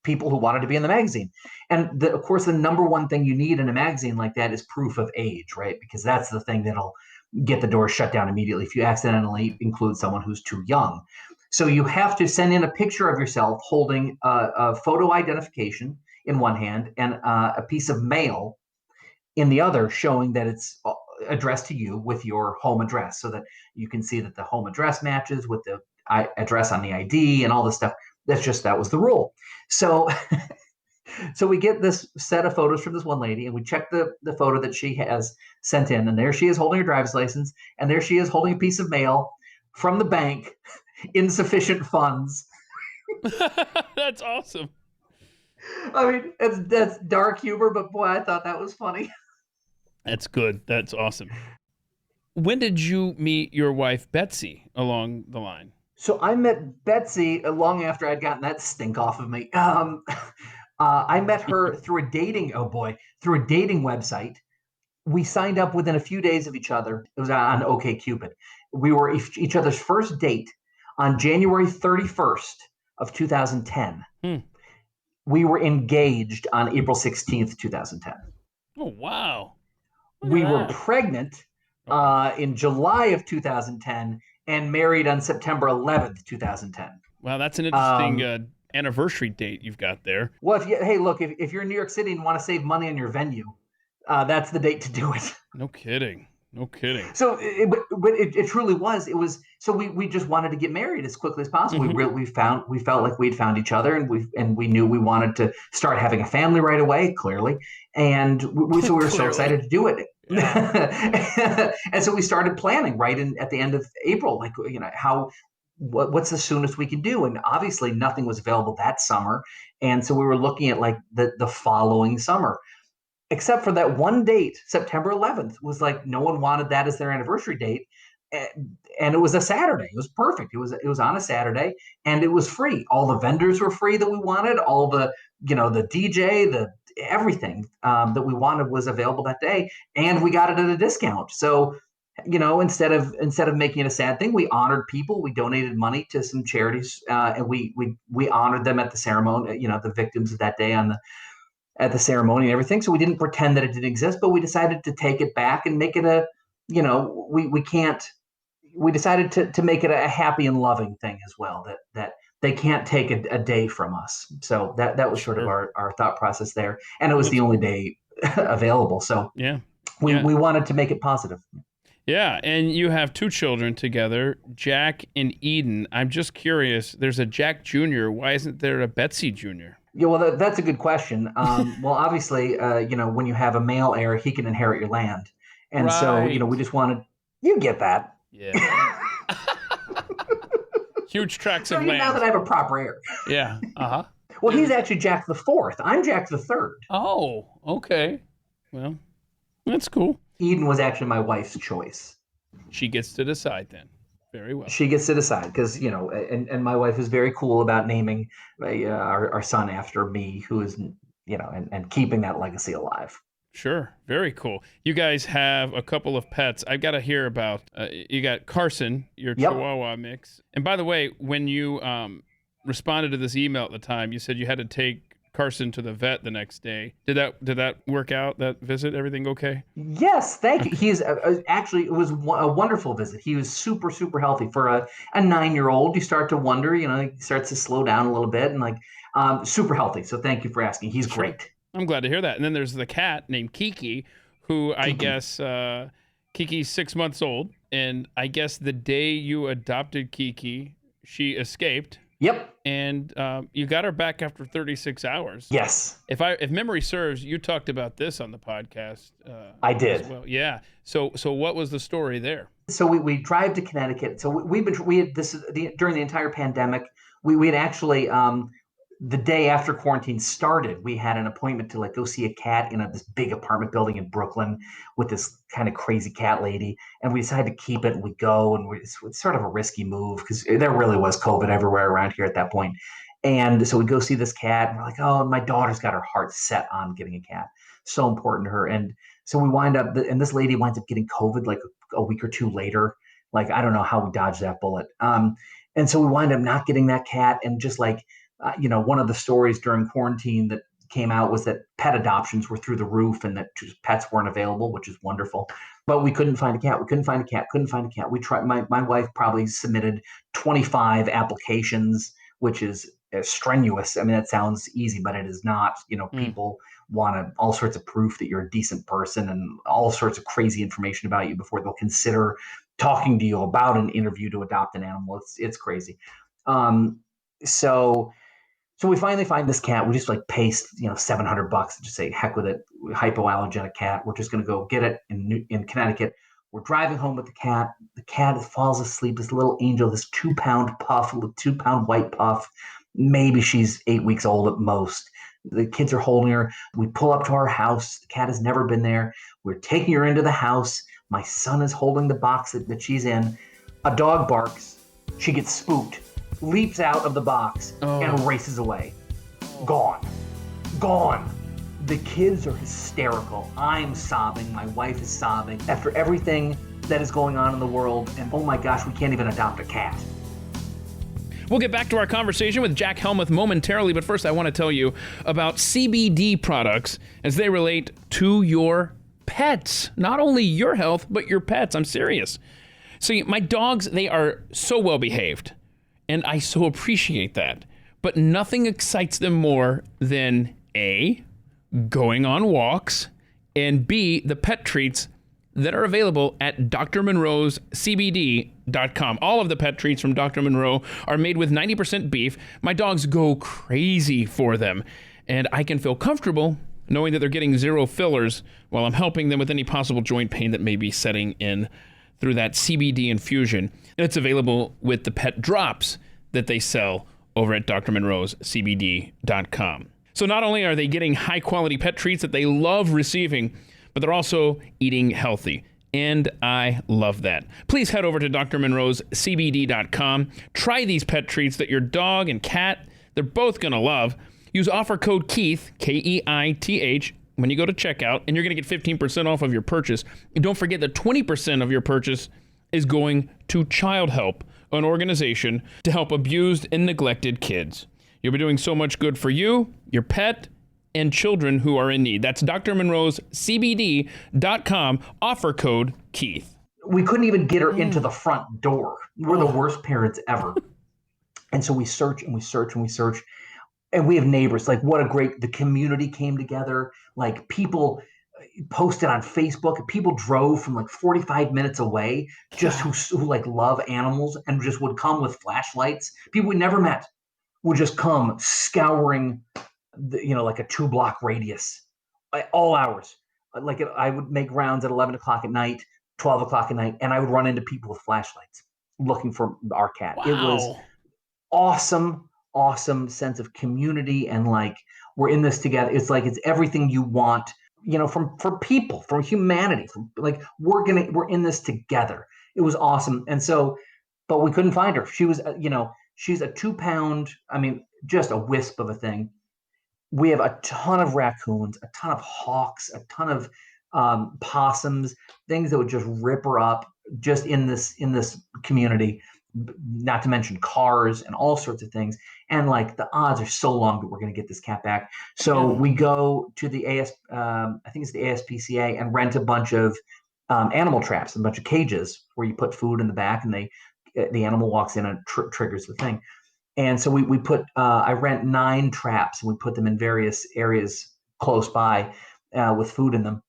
people who wanted to be in the magazine. And of course, the number one thing you need in a magazine like that is proof of age, right? Because that's the thing that'll get the door shut down immediately if you accidentally include someone who's too young. So you have to send in a picture of yourself holding a photo identification in one hand and a piece of mail in the other, showing that it's addressed to you with your home address, so that you can see that the home address matches with the address on the ID and all this stuff. That was the rule. So we get this set of photos from this one lady, and we check the photo that she has sent in, and there she is holding her driver's license, and there she is holding a piece of mail from the bank, insufficient funds. That's awesome. I mean, that's dark humor, but boy, I thought that was funny. That's good. That's awesome. When did you meet your wife, Betsy, along the line? So I met Betsy long after I'd gotten that stink off of me. I met her through a dating website. We signed up within a few days of each other. It was on OkCupid. We were each other's first date on January 31st of 2010. We were engaged on April 16th, 2010. Oh, wow. We were pregnant in July of 2010 and married on September 11th, 2010. Wow, that's an interesting anniversary date you've got there. Well, if you're in New York City and want to save money on your venue, that's the date to do it. No kidding. So, it truly was. It was. So we just wanted to get married as quickly as possible. Mm-hmm. We felt like we'd found each other, and we knew we wanted to start having a family right away. Clearly, and so we were so excited to do it. Yeah. And so we started planning at the end of April, like, what's the soonest we can do? And obviously nothing was available that summer. And so we were looking at like the following summer, except for that one date, September 11th was like, no one wanted that as their anniversary date. And it was a Saturday. It was perfect. It was on a Saturday and it was free. All the vendors were free that we wanted. All the DJ, everything that we wanted was available that day, and we got it at a discount. So, instead of making it a sad thing, we honored people. We donated money to some charities, and we honored them at the ceremony. The victims of that day at the ceremony and everything. So we didn't pretend that it didn't exist, but we decided to take it back and make it we decided to make it a happy and loving thing as well, that they can't take a day from us. So that was sort of our thought process there. And it was the only day available. So we wanted to make it positive. Yeah, and you have two children together, Jack and Eden. I'm just curious, there's a Jack Jr. Why isn't there a Betsy Jr.? Yeah, well, that's a good question. Well, obviously, when you have a male heir, he can inherit your land. And so, we just wanted, you get that. Yeah. Huge tracts of land. Now that I have a proper heir. Yeah. Uh-huh. Well, he's actually Jack the Fourth. I'm Jack the Third. Oh, okay. Well, that's cool. Eden was actually my wife's choice. She gets to decide then. Very well. She gets to decide because, and my wife is very cool about naming our son after me, who is, and keeping that legacy alive. Sure. Very cool. You guys have a couple of pets. I've got to hear about, you got Carson, your Chihuahua mix. And by the way, when you responded to this email at the time, you said you had to take Carson to the vet the next day. Did that work out, that visit? Everything okay? Yes, thank you. He's actually, it was a wonderful visit. He was super, super healthy. For a 9-year-old, you start to wonder, he starts to slow down a little bit and super healthy. So thank you for asking. He's great. I'm glad to hear that. And then there's the cat named Kiki, who I guess Kiki's 6 months old. And I guess the day you adopted Kiki, she escaped. Yep. And you got her back after 36 hours. Yes. If memory serves, you talked about this on the podcast. I did. As well. Yeah. So what was the story there? So we drive to Connecticut. So we had this during the entire pandemic. We had actually the day after quarantine started, we had an appointment to go see a cat in this big apartment building in Brooklyn with this kind of crazy cat lady. And we decided to keep it, and we go, and it's sort of a risky move because there really was COVID everywhere around here at that point. And so we go see this cat, and we're like, oh, my daughter's got her heart set on getting a cat. So important to her. And so we wind up, and this lady winds up getting COVID like a week or two later. I don't know how we dodged that bullet. And so we wind up not getting that cat, and just one of the stories during quarantine that came out was that pet adoptions were through the roof and that pets weren't available, which is wonderful. But we couldn't find a cat. We tried. My wife probably submitted 25 applications, which is strenuous. I mean, that sounds easy, but it is not. People want all sorts of proof that you're a decent person and all sorts of crazy information about you before they'll consider talking to you about an interview to adopt an animal. It's crazy. So we finally find this cat. We just paste, $700 and just say, heck with it. Hypoallergenic cat. We're just going to go get it in Connecticut. We're driving home with the cat. The cat falls asleep. This little angel, this 2-pound puff, 2-pound white puff. Maybe she's 8 weeks old at most. The kids are holding her. We pull up to our house. The cat has never been there. We're taking her into the house. My son is holding the box that she's in. A dog barks. She gets spooked. Leaps out of the box and races away. Gone. The kids are hysterical. I'm sobbing. My wife is sobbing. After everything that is going on in the world, and oh my gosh, we can't even adopt a cat. We'll get back to our conversation with Jack Helmuth momentarily, but first I want to tell you about CBD products as they relate to your pets. Not only your health, but your pets. I'm serious. See, my dogs, they are so well behaved, and I so appreciate that. But nothing excites them more than A, going on walks, and B, the pet treats that are available at drmonroescbd.com. All of the pet treats from Dr. Monroe are made with 90% beef. My dogs go crazy for them, and I can feel comfortable knowing that they're getting zero fillers while I'm helping them with any possible joint pain that may be setting in through that CBD infusion. It's available with the pet drops that they sell over at drmonroescbd.com. So not only are they getting high-quality pet treats that they love receiving, but they're also eating healthy. And I love that. Please head over to drmonroescbd.com. Try these pet treats that your dog and cat, they're both going to love. Use offer code Keith, Keith, when you go to checkout, and you're going to get 15% off of your purchase. And don't forget that 20% of your purchase is going to Child Help, an organization to help abused and neglected kids. You'll be doing so much good for you, your pet, and children who are in need. That's drmonroescbd.com, offer code Keith. We couldn't even get her into the front door. We're the worst parents ever. And so we search and we search and we search. And we have neighbors. Like, the community came together. Like, people posted on Facebook. People drove from like 45 minutes away just who like love animals and just would come with flashlights. People we never met would just come scouring like a 2-block radius, all hours. Like, I would make rounds at 11 o'clock at night, 12 o'clock at night, and I would run into people with flashlights looking for our cat. Wow. It was awesome sense of community, and like, we're in this together. It's like, it's everything you want, for people, from humanity, like, we're in this together. It was awesome. And so, but we couldn't find her. She was, she's a 2-pound, just a wisp of a thing. We have a ton of raccoons, a ton of hawks, a ton of possums, things that would just rip her up just in this community, not to mention cars and all sorts of things. And like, the odds are so long that we're going to get this cat back. So we go to the I think it's the ASPCA, and rent a bunch of animal traps, a bunch of cages where you put food in the back and the animal walks in and triggers the thing. And so we put, I rent 9 traps, and we put them in various areas close by with food in them.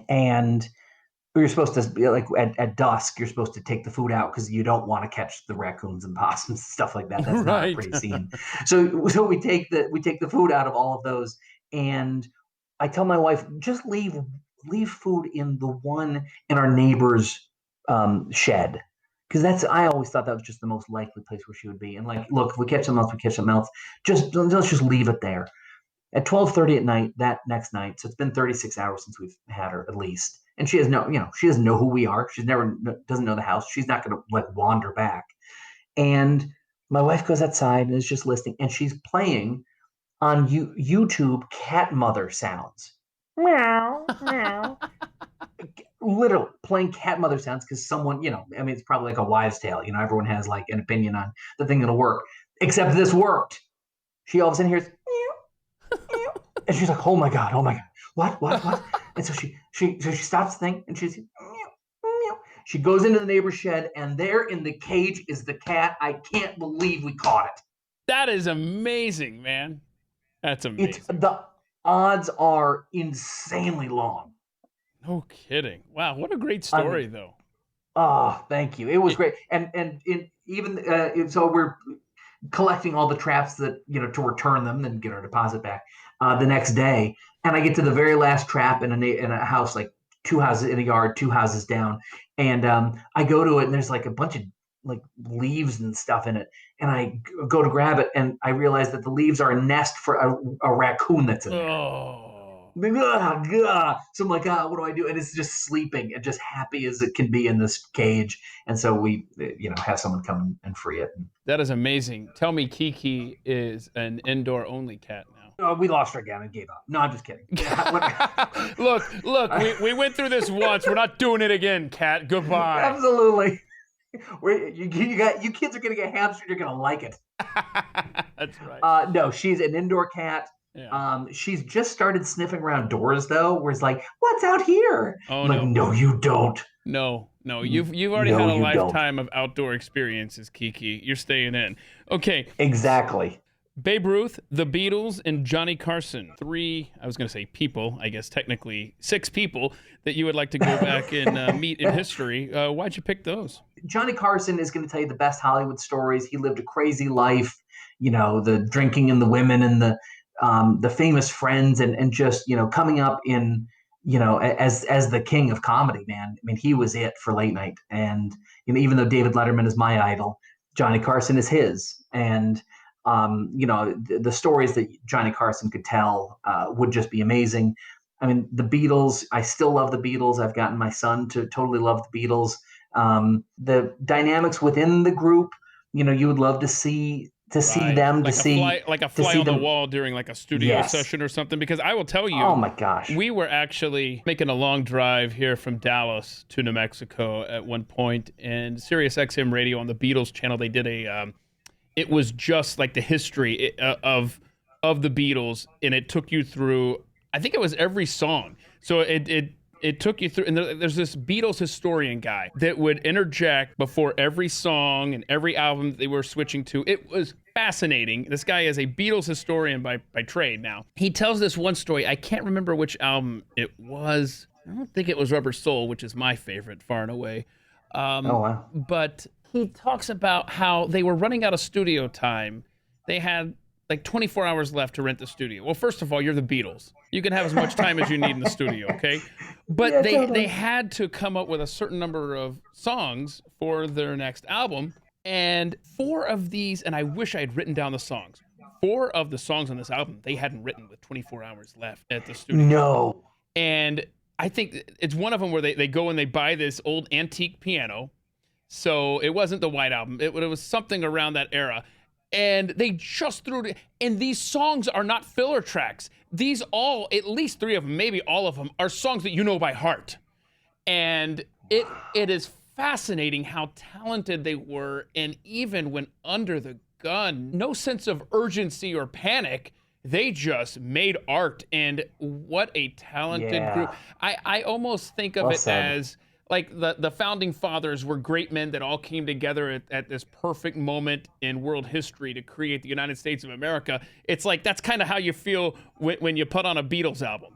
And you're supposed to be like, at dusk, you're supposed to take the food out because you don't want to catch the raccoons and possums and stuff like that. That's not a pretty scene. So we take the food out of all of those. And I tell my wife, just leave food in the one in our neighbor's shed. Because I always thought that was just the most likely place where she would be. And like, look, if we catch something else, we catch something else. Let's just leave it there. At 12:30 at night, that next night, so it's been 36 hours since we've had her at least. And she she doesn't know who we are. Doesn't know the house. She's not going to like wander back. And my wife goes outside and is just listening. And she's playing on YouTube cat mother sounds. Meow, meow. Literally playing cat mother sounds because someone, it's probably like a wives' tale. Everyone has like an opinion on the thing that'll work. Except this worked. She all of a sudden hears, meow, meow, and she's like, oh my god, what? And so she stops the thing, and she's, meow, meow. She goes into the neighbor's shed, and there in the cage is the cat. I can't believe we caught it. That is amazing, man. That's amazing. The odds are insanely long. No kidding. Wow, what a great story, though. Oh, thank you. It was great. And so we're collecting all the traps that, to return them and get our deposit back the next day. And I get to the very last trap in a house, like 2 houses in a yard, 2 houses down. And I go to it, and there's like a bunch of like leaves and stuff in it. And I go to grab it, and I realize that the leaves are a nest for a raccoon that's in there. Oh. So I'm like, what do I do? And it's just sleeping and just happy as it can be in this cage. And so we, have someone come and free it. That is amazing. Tell me Kiki is an indoor only cat now. Oh, we lost her again and gave up. No, I'm just kidding. Look, we went through this once. We're not doing it again, Kat. Goodbye. Absolutely. You kids are going to get hamstered. You're going to like it. That's right. No, she's an indoor cat. Yeah. She's just started sniffing around doors, though, where it's like, what's out here? Oh, like, no, you don't. No, you've already had a lifetime of outdoor experiences, Kiki. You're staying in. Okay. Exactly. Babe Ruth, the Beatles, and Johnny Carson. 3, I was going to say people, I guess technically 6 people that you would like to go back and meet in history. Why'd you pick those? Johnny Carson is going to tell you the best Hollywood stories. He lived a crazy life, the drinking and the women and the famous friends and just, coming up in, as the king of comedy, man. I mean, he was it for late night. And, even though David Letterman is my idol, Johnny Carson is his. And, the stories that Johnny Carson could tell would just be amazing. I mean, the Beatles, I still love the Beatles. I've gotten my son to totally love the Beatles. The dynamics within the group, you would love to see them, like a fly on the wall during like a studio session or something. Because I will tell you, oh my gosh, we were actually making a long drive here from Dallas to New Mexico at one point, and Sirius XM Radio on the Beatles channel, they did it was just like the history of the Beatles, and it took you through, I think it was every song. So it took you through, and there's this Beatles historian guy that would interject before every song and every album that they were switching to. It was fascinating. This guy is a Beatles historian by trade now. He tells this one story. I can't remember which album it was. I don't think it was Rubber Soul, which is my favorite far and away. Oh, wow. But he talks about how they were running out of studio time. They had like 24 hours left to rent the studio. Well, first of all, you're the Beatles. You can have as much time as you need in the studio, okay? But they had to come up with a certain number of songs for their next album. And 4 of these, and I wish I had written down the songs. 4 of the songs on this album, they hadn't written with 24 hours left at the studio. No. And I think it's one of them where they go and they buy this old antique piano. So it wasn't the White Album. It was something around that era. And they just threw it. And these songs are not filler tracks. These all, at least 3 of them, maybe all of them, are songs that you know by heart. And it is fascinating how talented they were. And even when under the gun, no sense of urgency or panic. They just made art. And what a talented group. I almost think of it as like the founding fathers were great men that all came together at this perfect moment in world history to create the United States of America. It's like that's kind of how you feel when you put on a Beatles album,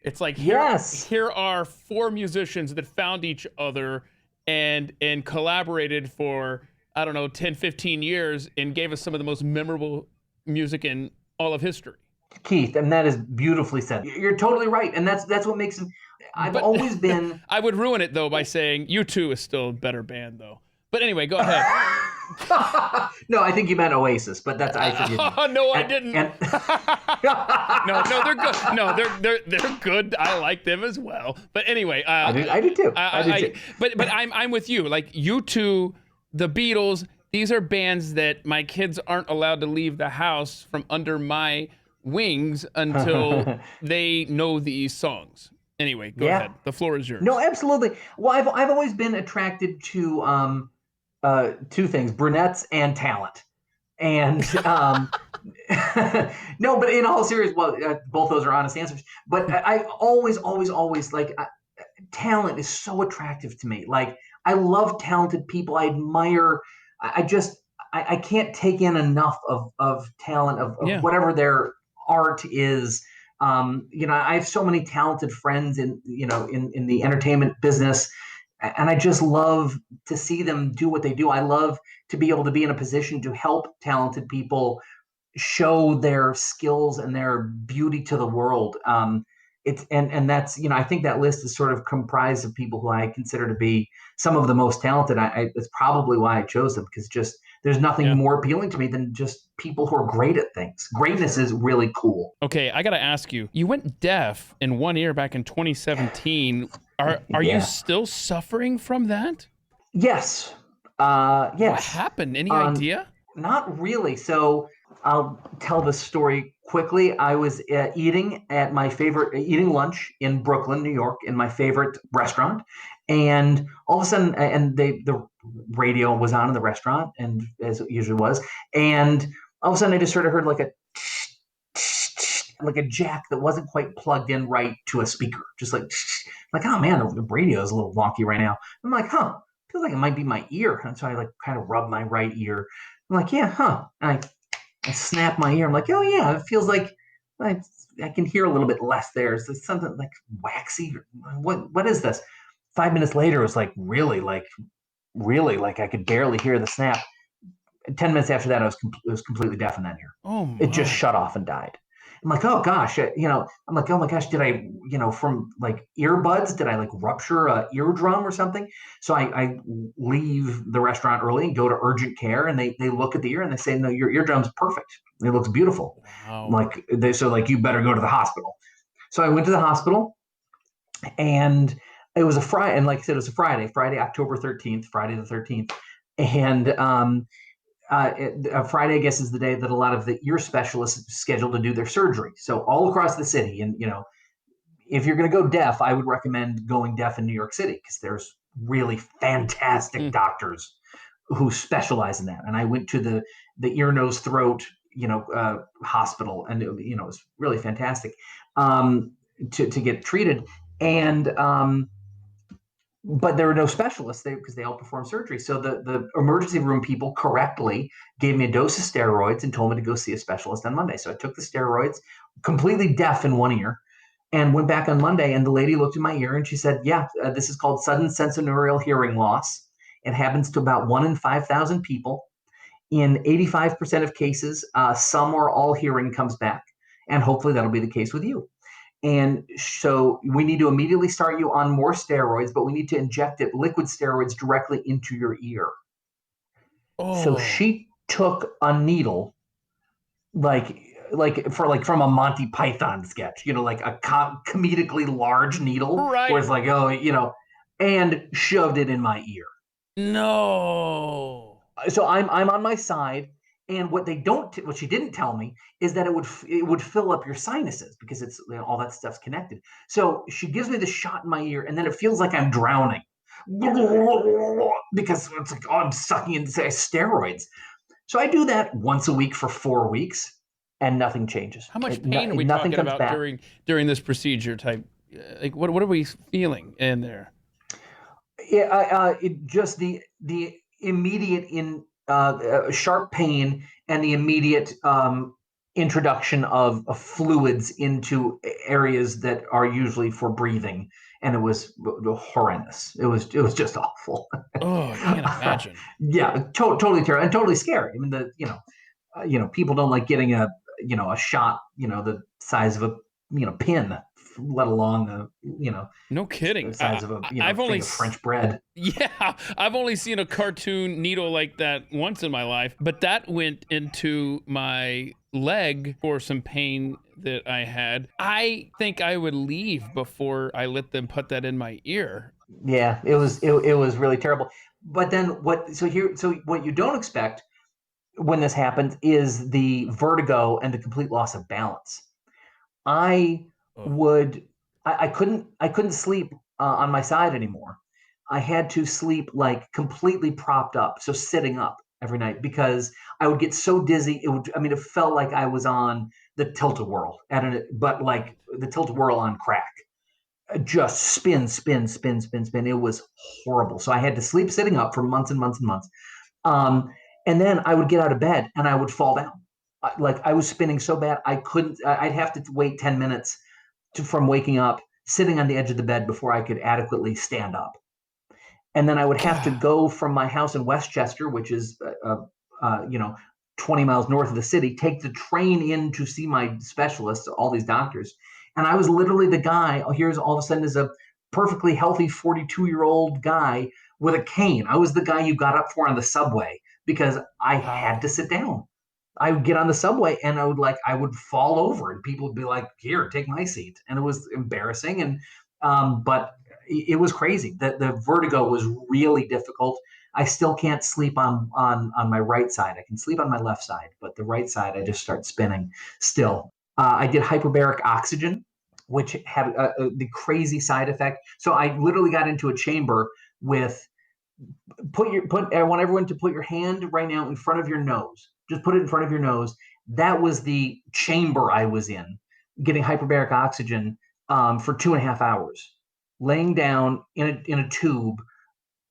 It's like here are 4 musicians that found each other and collaborated for, I don't know, 10, 15 years and gave us some of the most memorable music in all of history. Keith, and that is beautifully said. You're totally right, and that's what makes him. I've always been. I would ruin it though by saying U2 is still a better band though. But anyway, go ahead. No, I think you meant Oasis, but that's I forgive you. No, I didn't. No, they're good. No, they're good. I like them as well. But anyway, I do too. I do too. But I'm with you. Like U2, the Beatles. These are bands that my kids aren't allowed to leave the house from under my wings until they know these songs. Anyway, go ahead. The floor is yours. No, absolutely. Well, I've always been attracted to 2 things: brunettes and talent. And no, but in all seriousness, both those are honest answers. But I always like talent is so attractive to me. Like I love talented people. I admire. I can't take in enough of talent of whatever their art is. I have so many talented friends in the entertainment business, and I just love to see them do what they do. I love to be able to be in a position to help talented people show their skills and their beauty to the world. It's that's I think that list is sort of comprised of people who I consider to be some of the most talented. It's probably why I chose them, because just there's nothing more appealing to me than just people who are great at things. Greatness is really cool. Okay, I got to ask you. You went deaf in one ear back in 2017. Are you still suffering from that? Yes. Yes. What happened? Any idea? Not really. So I'll tell the story quickly, I was eating lunch in Brooklyn, New York, in my favorite restaurant, and all of a sudden, the radio was on in the restaurant, and as it usually was, and all of a sudden, I just sort of heard like a jack that wasn't quite plugged in right to a speaker, just like oh man, the radio is a little wonky right now. I'm like, feels like it might be my ear, and so I like kind of rub my right ear. I'm like, yeah, and I snap my ear. I'm like, oh yeah, it feels like I can hear a little bit less there. Is this something like waxy? What is this? 5 minutes later, it was really like I could barely hear the snap. 10 minutes after that, it was completely deaf in that ear. Oh my. It just shut off and died. I'm like, oh gosh, I'm like, oh my gosh, did I, from like earbuds, did I like rupture a eardrum or something? So I leave the restaurant early and go to urgent care, and they look at the ear and they say, no, your eardrum's perfect. It looks beautiful. Wow. Like you better go to the hospital. So I went to the hospital, and it was a Friday, and like I said, it was a Friday, October 13th, Friday the 13th, and Friday, I guess, is the day that a lot of the ear specialists schedule to do their surgery. So all across the city, and if you're going to go deaf, I would recommend going deaf in New York City because there's really fantastic doctors who specialize in that. And I went to the ear, nose, throat, hospital, and it was really fantastic to get treated. And but there were no specialists because they all perform surgery. So the emergency room people correctly gave me a dose of steroids and told me to go see a specialist on Monday. So I took the steroids, completely deaf in one ear, and went back on Monday. And the lady looked at my ear and she said, yeah, this is called sudden sensorineural hearing loss. It happens to about 1 in 5,000 people. In 85% of cases, some or all hearing comes back. And hopefully that'll be the case with you. And so we need to immediately start you on more steroids, but we need to inject liquid steroids directly into your ear. Oh. So she took a needle, like from a Monty Python sketch, like a comedically large needle, right, where it's like, and shoved it in my ear. No. So I'm on my side. And what she didn't tell me is that it would fill up your sinuses because it's all that stuff's connected. So she gives me the shot in my ear, and then it feels like I'm drowning because it's like, I'm sucking in steroids. So I do that once a week for 4 weeks, and nothing changes. How much pain are we talking about during this procedure type? Like what are we feeling in there? Yeah, just the immediate sharp pain and the immediate introduction of fluids into areas that are usually for breathing, and it was horrendous. It was just awful. Oh, I can't imagine. Yeah, totally terrible and totally scary. I mean, people don't like getting a shot, the size of a pin, let alone no kidding, the size of a I've only of French bread. Yeah, I've only seen a cartoon needle like that once in my life, but that went into my leg for some pain that I had. I think I would leave before I let them put that in my ear. Yeah, it was really terrible. But then what you don't expect when this happens is the vertigo and the complete loss of balance. I couldn't sleep on my side anymore. I had to sleep like completely propped up, so sitting up every night, because I would get so dizzy. It felt like I was on the tilt-a-whirl but like the tilt-a-whirl on crack. Just spin. It was horrible. So I had to sleep sitting up for months and months and months. And then I would get out of bed and I would fall down. Like I was spinning so bad, I'd have to wait 10 minutes from waking up, sitting on the edge of the bed before I could adequately stand up. And then I would have to go from my house in Westchester, which is, 20 miles north of the city, take the train in to see my specialists, all these doctors. And I was literally the guy, here's all of a sudden is a perfectly healthy 42-year-old guy with a cane. I was the guy you got up for on the subway because I had to sit down. I would get on the subway and I would fall over and people would be like, here, take my seat. And it was embarrassing. And, but it was crazy. The vertigo was really difficult. I still can't sleep on my right side. I can sleep on my left side, but the right side, I just start spinning still. I did hyperbaric oxygen, which had the crazy side effect. So I literally got into a chamber with I want everyone to put your hand right now in front of your nose. Just put it in front of your nose. That was the chamber I was in, getting hyperbaric oxygen for 2.5 hours, laying down in a tube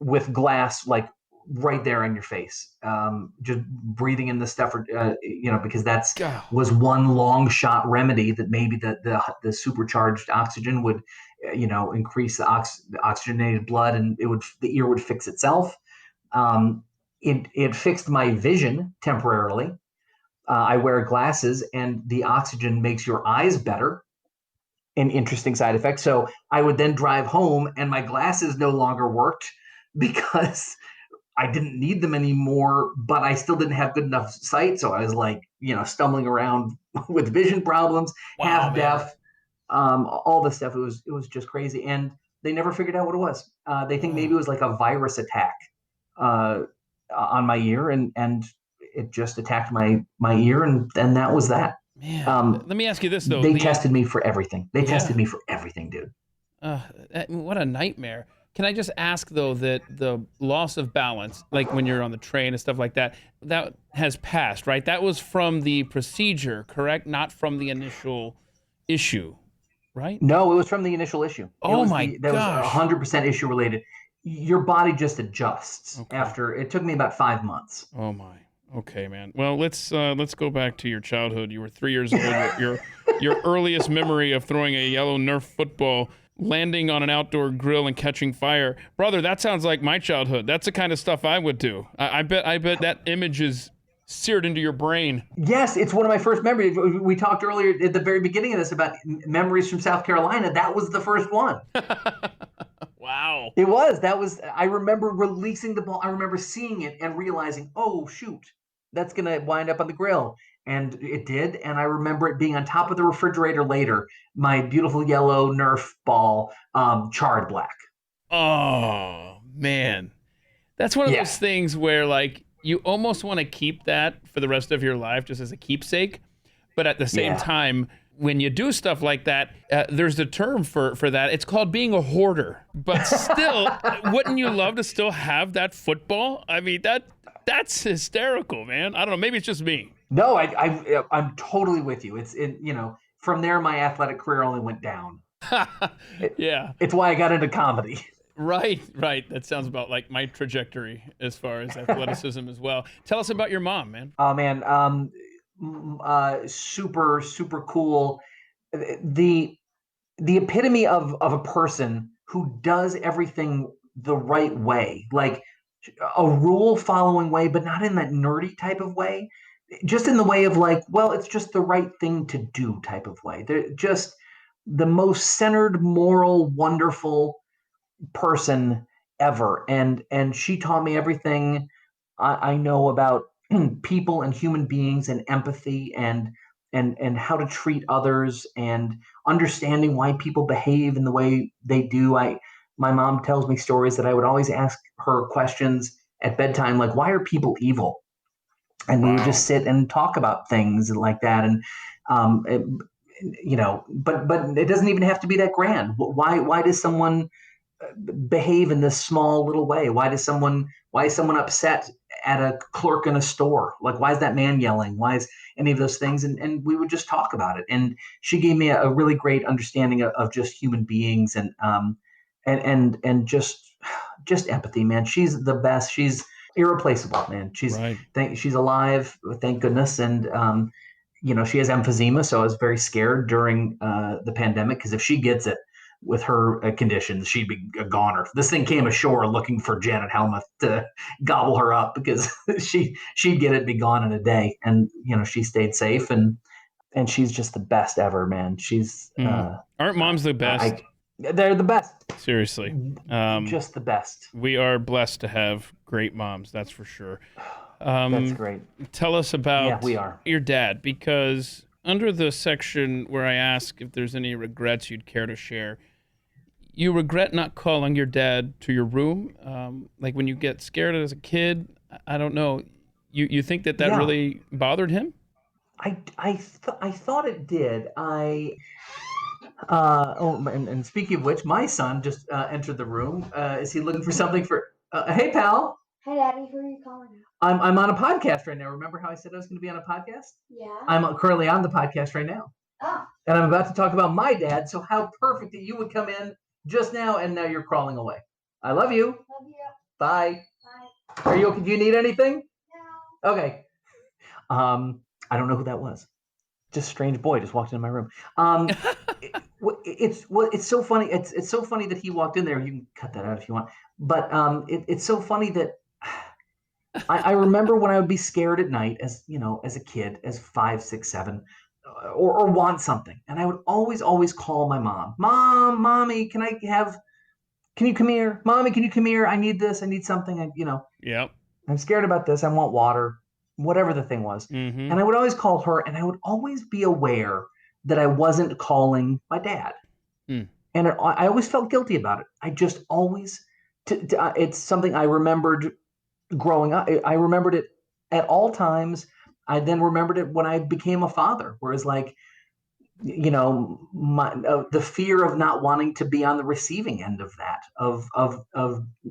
with glass like right there on your face, just breathing in the stuff, because that's God. was one long shot remedy that maybe the supercharged oxygen would, increase the oxygenated blood, and the ear would fix itself. It fixed my vision temporarily. I wear glasses, and the oxygen makes your eyes better. An interesting side effect. So I would then drive home, and my glasses no longer worked because I didn't need them anymore, but I still didn't have good enough sight. So I was like, stumbling around with vision problems, Wow, half man. deaf, all this stuff. It was just crazy. And they never figured out what it was. They think maybe it was like a virus attack on my ear, and it just attacked my ear, and that was that. Man, let me ask you this, though. They tested me for everything. They tested Yeah. me for everything, dude. What a nightmare. Can I just ask, though, that the loss of balance, like when you're on the train and stuff like that, that has passed, right? That was from the procedure, correct? Not from the initial issue, right? No, it was from the initial issue. Oh, my That was gosh. 100% issue related. Your body just adjusts Okay. after. It took me about 5 months. Oh, my. Okay, man. Well, let's go back to your childhood. You were 3 years old. Your earliest memory of throwing a yellow Nerf football, landing on an outdoor grill and catching fire. Brother, that sounds like my childhood. That's the kind of stuff I would do. I bet that image is seared into your brain. Yes, it's one of my first memories. We talked earlier at the very beginning of this about memories from South Carolina. That was the first one. Wow. It was. I remember releasing the ball. I remember seeing it and realizing, oh, shoot, that's going to wind up on the grill. And it did. And I remember it being on top of the refrigerator later. My beautiful yellow Nerf ball, charred black. Oh, man. That's one of those things where, like, you almost want to keep that for the rest of your life just as a keepsake. But at the same time, when you do stuff like that, there's a term for that. It's called being a hoarder. But still, wouldn't you love to still have that football? I mean, that's hysterical, man. I don't know. Maybe it's just me. No, I'm totally with you. From there, my athletic career only went down. Yeah. It's why I got into comedy. Right. That sounds about like my trajectory as far as athleticism as well. Tell us about your mom, man. Oh man, super super cool. The epitome of a person who does everything the right way, like a rule following way, but not in that nerdy type of way. Just in the way of like, well, it's just the right thing to do type of way. They're just the most centered, moral, wonderful person ever. And she taught me everything I know about people and human beings and empathy and how to treat others and understanding why people behave in the way they do. My mom tells me stories that I would always ask her questions at bedtime, like, why are people evil? And we would just sit and talk about things like that. And but it doesn't even have to be that grand. Why does someone behave in this small little way? Why is someone upset at a clerk in a store? Like, why is that man yelling? Why is any of those things? And we would just talk about it. And she gave me a really great understanding of just human beings and just empathy, man. She's the best. She's irreplaceable, man. She's alive, thank goodness. And she has emphysema, so I was very scared during the pandemic, because if she gets it with her conditions, she'd be a goner. This thing came ashore looking for Janet Helmuth to gobble her up, because she'd get it, be gone in a day. And she stayed safe, and she's just the best ever, man. She's aren't moms the best? They're the best. Seriously, just the best. We are blessed to have great moms, that's for sure. That's great. Tell us about we are. your dad, because under the section where I ask if there's any regrets you'd care to share, you regret not calling your dad to your room, like when you get scared as a kid. I don't know. You think that really bothered him? I thought it did. And speaking of which, my son just entered the room. Is he looking for something for? Hey, pal. Hey, Daddy, who are you calling? I'm on a podcast right now. Remember how I said I was going to be on a podcast? Yeah. I'm currently on the podcast right now. Oh. And I'm about to talk about my dad. So how perfect that you would come in just now, and now you're crawling away. I love you. Love you. Bye. Bye. Are you okay? Do you need anything? No. Okay. I don't know who that was. Just a strange boy just walked into my room. It's so funny. It's so funny that he walked in there. You can cut that out if you want. But it's so funny that I remember when I would be scared at night, as a kid, as 5, 6, 7, or want something, and I would always call my mom. Mommy, can you come here? Mommy, can you come here? I need this. I need something. Yep. I'm scared about this. I want water. Whatever the thing was. Mm-hmm. And I would always call her, and I would always be aware that I wasn't calling my dad. Mm. And I always felt guilty about it. I just always, it's something I remembered growing up. I remembered it at all times. I then remembered it when I became a father, whereas the fear of not wanting to be on the receiving end of that, of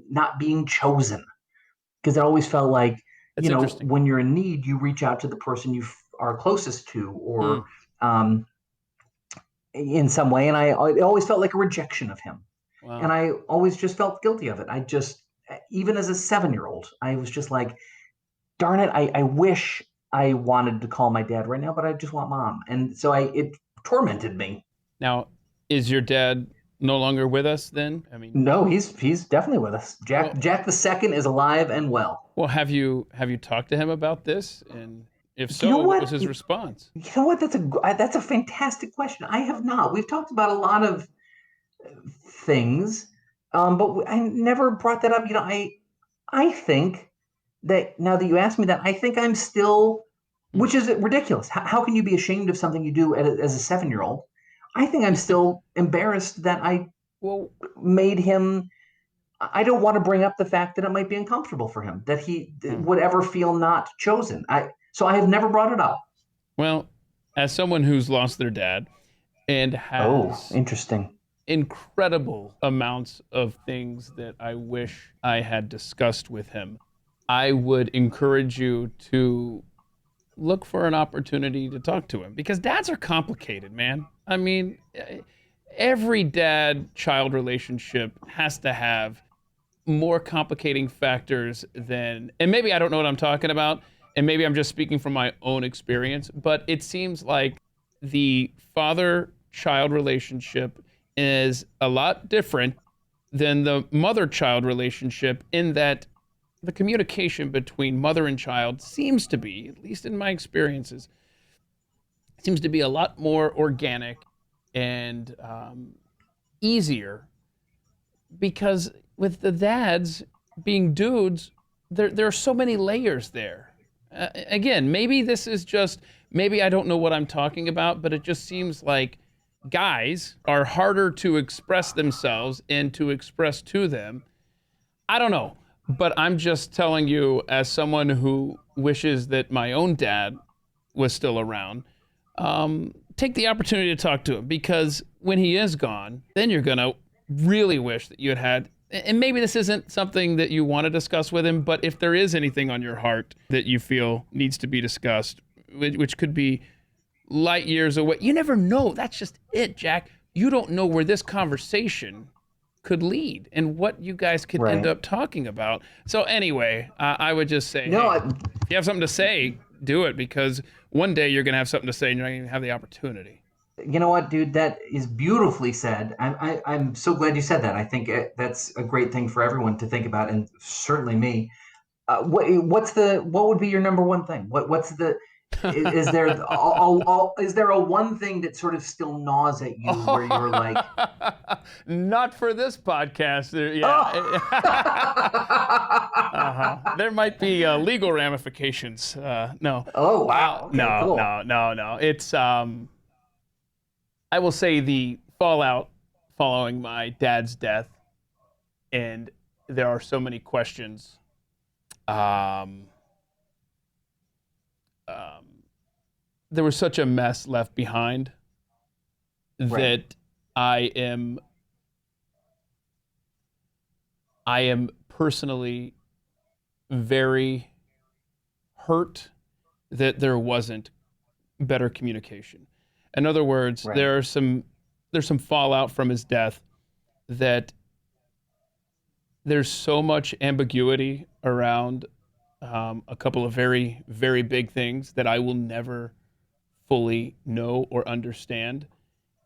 not being chosen. Because I always felt like, when you're in need, you reach out to the person you are closest to, or in some way. And I always felt like a rejection of him. Wow. And I always just felt guilty of it. Even as a 7-year-old, I was just like, darn it, I wish I wanted to call my dad right now, but I just want mom. And so it tormented me. Now, is your dad no longer with us then? I mean, no, he's definitely with us. Jack the Second is alive and well. Well, have you talked to him about this? And if so, what was his response? You know what? That's a fantastic question. I have not. We've talked about a lot of things, but I never brought that up. I think that now that you asked me that, I think I'm still, which is ridiculous. How can you be ashamed of something you do as a 7-year-old? I think I'm still embarrassed that I made him. I don't want to bring up the fact that it might be uncomfortable for him, that he would ever feel not chosen. So I have never brought it up. Well, as someone who's lost their dad and has interesting, incredible amounts of things that I wish I had discussed with him, I would encourage you to look for an opportunity to talk to him, because dads are complicated, man. I mean, every dad-child relationship has to have more complicating factors than, and maybe I don't know what I'm talking about, and maybe I'm just speaking from my own experience, but it seems like the father-child relationship is a lot different than the mother-child relationship, in that the communication between mother and child seems to be, at least in my experiences, seems to be a lot more organic and easier, because with the dads being dudes, there are so many layers there. Again, maybe this is just, maybe I don't know what I'm talking about, but it just seems like guys are harder to express themselves and to express to them. I don't know. But I'm just telling you, as someone who wishes that my own dad was still around, take the opportunity to talk to him, because when he is gone, then you're going to really wish that you had, and maybe this isn't something that you want to discuss with him, but if there is anything on your heart that you feel needs to be discussed, which could be light years away, you never know. That's just it, Jack. You don't know where this conversation could lead and what you guys could end up talking about. So anyway, I would just say, if you have something to say, do it, because one day you're going to have something to say and you're not going to have the opportunity. You know what, dude? That is beautifully said. I'm so glad you said that. I think that's a great thing for everyone to think about, and certainly me. What would be your number one thing? Is there a one thing that sort of still gnaws at you where you're like, not for this podcast? Yeah. There might be legal ramifications. No. Oh wow. Okay, cool. No. It's I will say the fallout following my dad's death, and there are so many questions. there was such a mess left behind that I am personally very hurt that there wasn't better communication. In other words, there's some fallout from his death that there's so much ambiguity around a couple of very, very big things that I will never fully know or understand.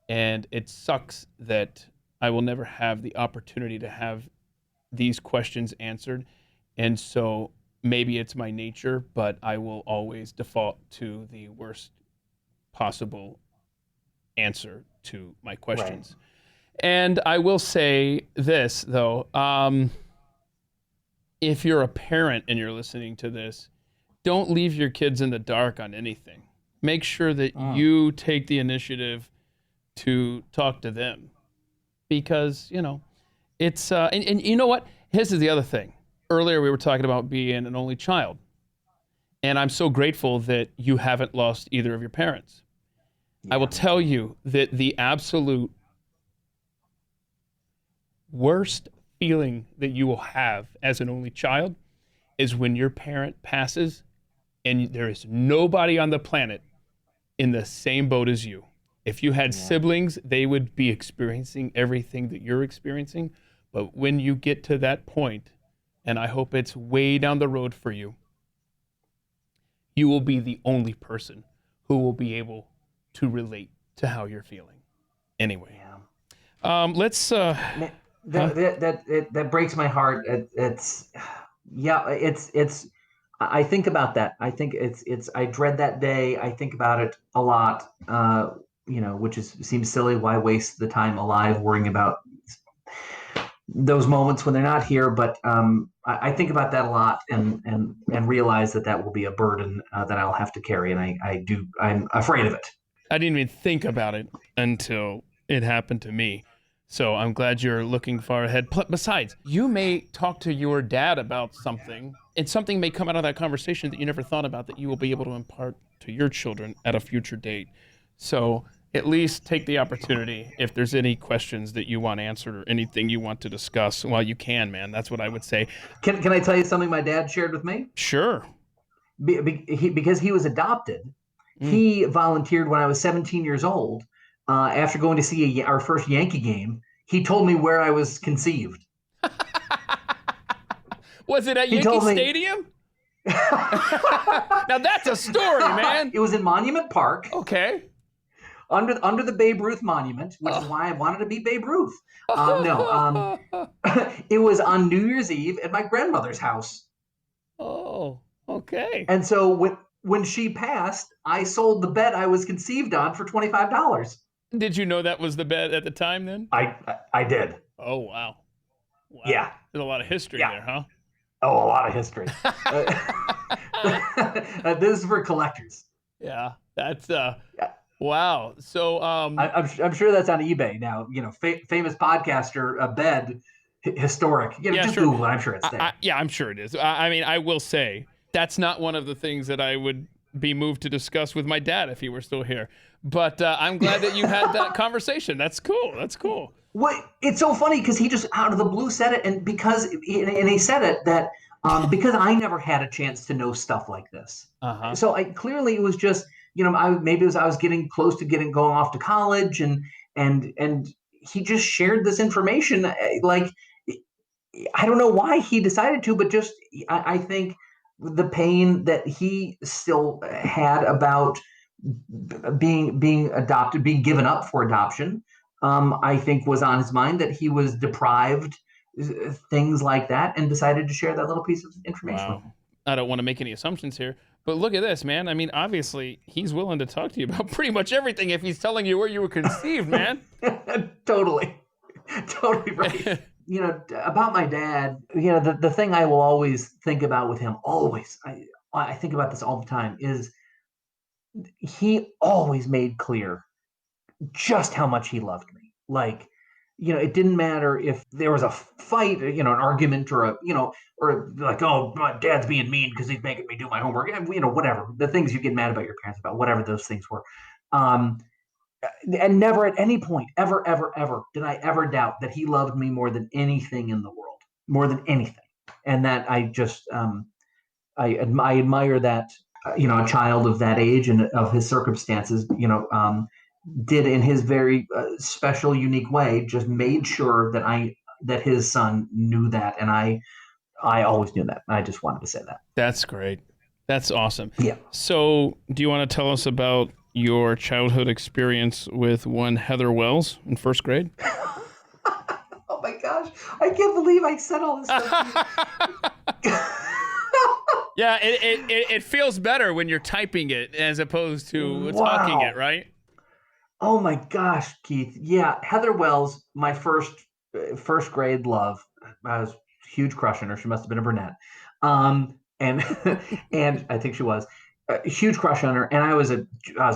And it sucks that I will never have the opportunity to have these questions answered. And so maybe it's my nature, but I will always default to the worst possible answer to my questions. And I will say this, though. If you're a parent and you're listening to this, don't leave your kids in the dark on anything. Make sure that you take the initiative to talk to them. Because, it's, and you know what? This is the other thing. Earlier we were talking about being an only child. And I'm so grateful that you haven't lost either of your parents. I will tell you that the absolute worst feeling that you will have as an only child is when your parent passes and there is nobody on the planet in the same boat as you. If you had siblings, they would be experiencing everything that you're experiencing. But when you get to that point, and I hope it's way down the road for you, you will be the only person who will be able to relate to how you're feeling. Anyway, let's. That breaks my heart. I think about that. I think I dread that day. I think about it a lot. Which seems silly. Why waste the time alive worrying about those moments when they're not here? But I think about that a lot and realize that will be a burden that I'll have to carry. And I'm afraid of it. I didn't even think about it until it happened to me. So I'm glad you're looking far ahead. Besides, you may talk to your dad about something, and something may come out of that conversation that you never thought about that you will be able to impart to your children at a future date. So at least take the opportunity if there's any questions that you want answered or anything you want to discuss while you can, man. That's what I would say. Can I tell you something my dad shared with me? Sure. Because he was adopted, he volunteered when I was 17 years old. After going to see our first Yankee game, he told me where I was conceived. Was it at Yankee Stadium? Now that's a story, man. It was in Monument Park. Okay. Under the Babe Ruth monument, which is why I wanted to be Babe Ruth. It was on New Year's Eve at my grandmother's house. Oh, okay. And so when she passed, I sold the bed I was conceived on for $25. Did you know that was the bed at the time then? I did. Oh, wow. Yeah. There's a lot of history there, huh? Oh, a lot of history. This is for collectors. Yeah, that's wow. So I'm sure that's on eBay now. Famous podcaster bed historic. Just sure. Google it. I'm sure it's there. I'm sure it is. I mean, I will say that's not one of the things that I would be moved to discuss with my dad if he were still here. But I'm glad that you had that conversation. That's cool. Well, it's so funny because he just out of the blue said it, and he said it that because I never had a chance to know stuff like this. So clearly it was just I was getting close to going off to college, and he just shared this information. Like I don't know why he decided to, but just I think the pain that he still had about being adopted, being given up for adoption, I think was on his mind, that he was deprived, things like that, and decided to share that little piece of information. Wow. I don't want to make any assumptions here, but look at this, man. I mean, obviously, he's willing to talk to you about pretty much everything if he's telling you where you were conceived, man. Totally right. About my dad, the thing I will always think about with him, I think about this all the time, is he always made clear just how much he loved me. Like, it didn't matter if there was a fight, an argument or or like, oh, my dad's being mean because he's making me do my homework, whatever, the things you get mad about your parents about, whatever those things were. And never at any point, ever, ever, ever did I ever doubt that he loved me more than anything in the world, more than anything. And that I just, I admire that, a child of that age and of his circumstances, did in his very special, unique way, just made sure that his son knew that. And I always knew that. I just wanted to say that. That's great. That's awesome. Yeah. So do you want to tell us about your childhood experience with one Heather Wells in first grade? Oh my gosh. I can't believe I said all this stuff. Yeah, it feels better when you're typing it as opposed to talking it, right? Oh my gosh, Keith. Yeah, Heather Wells, my first grade love. I was a huge crush on her. She must have been a brunette. And and I think she was a huge crush on her. And I was a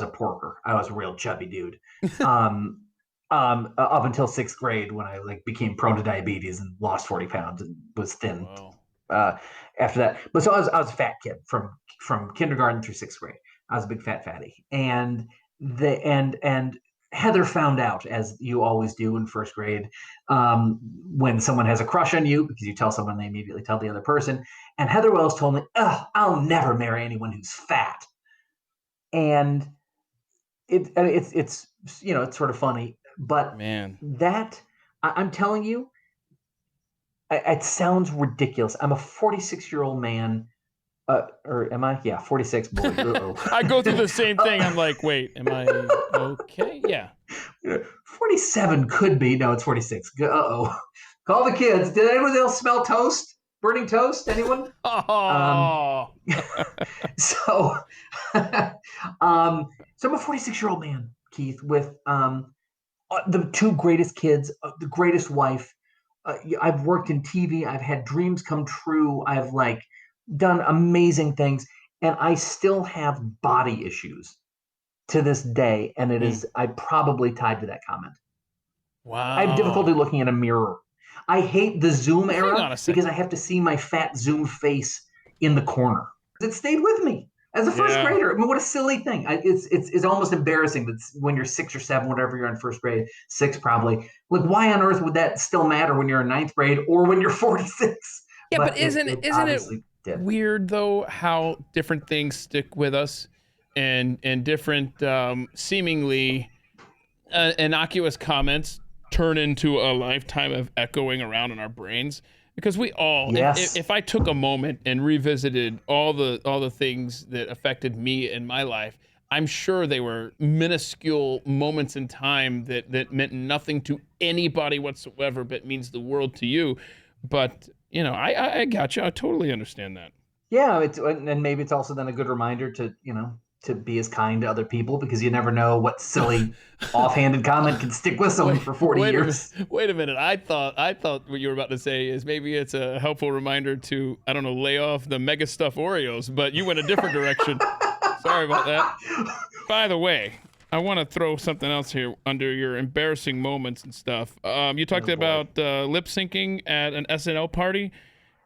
porker. I was a real chubby dude. Up until sixth grade when I became prone to diabetes and lost 40 pounds and was thin. Wow. After that, but so I was a fat kid from kindergarten through sixth grade. I was a big fat fatty, and Heather found out, as you always do in first grade, when someone has a crush on you, because you tell someone, they immediately tell the other person. And Heather Wells told me, "I'll never marry anyone who's fat," and it's it's sort of funny, but man, that I'm telling you. It sounds ridiculous. I'm a 46-year-old man, or am I? Yeah, 46. Boy, I go through the same thing. I'm like, wait, am I okay? Yeah. 47 could be. No, it's 46. Uh-oh. Call the kids. Did anyone else smell toast? Burning toast? Anyone? Oh. So I'm a 46-year-old man, Keith, with the two greatest kids, the greatest wife. I've worked in TV. I've had dreams come true. I've done amazing things, and I still have body issues to this day. And it is I probably tied to that comment. Wow. I have difficulty looking in a mirror. I hate the Zoom era because I have to see my fat Zoom face in the corner. It stayed with me as a first grader. I mean, what a silly thing. It's almost embarrassing that when you're 6 or 7, whatever you're in first grade, 6 probably. Why on earth would that still matter when you're in 9th grade or when you're 46? Yeah, but isn't it weird though how different things stick with us, and different seemingly innocuous comments turn into a lifetime of echoing around in our brains? Because we all, if I took a moment and revisited all the things that affected me in my life, I'm sure they were minuscule moments in time that meant nothing to anybody whatsoever, but means the world to you. But I got you. I totally understand that. Yeah, and maybe it's also then a good reminder to to be as kind to other people, because you never know what silly offhanded comment can stick with someone for 40 years. Wait a minute. I thought what you were about to say is maybe it's a helpful reminder to, I don't know, lay off the mega stuffed Oreos, but you went a different direction. Sorry about that. By the way, I want to throw something else here under your embarrassing moments and stuff. You talked about lip syncing at an SNL party.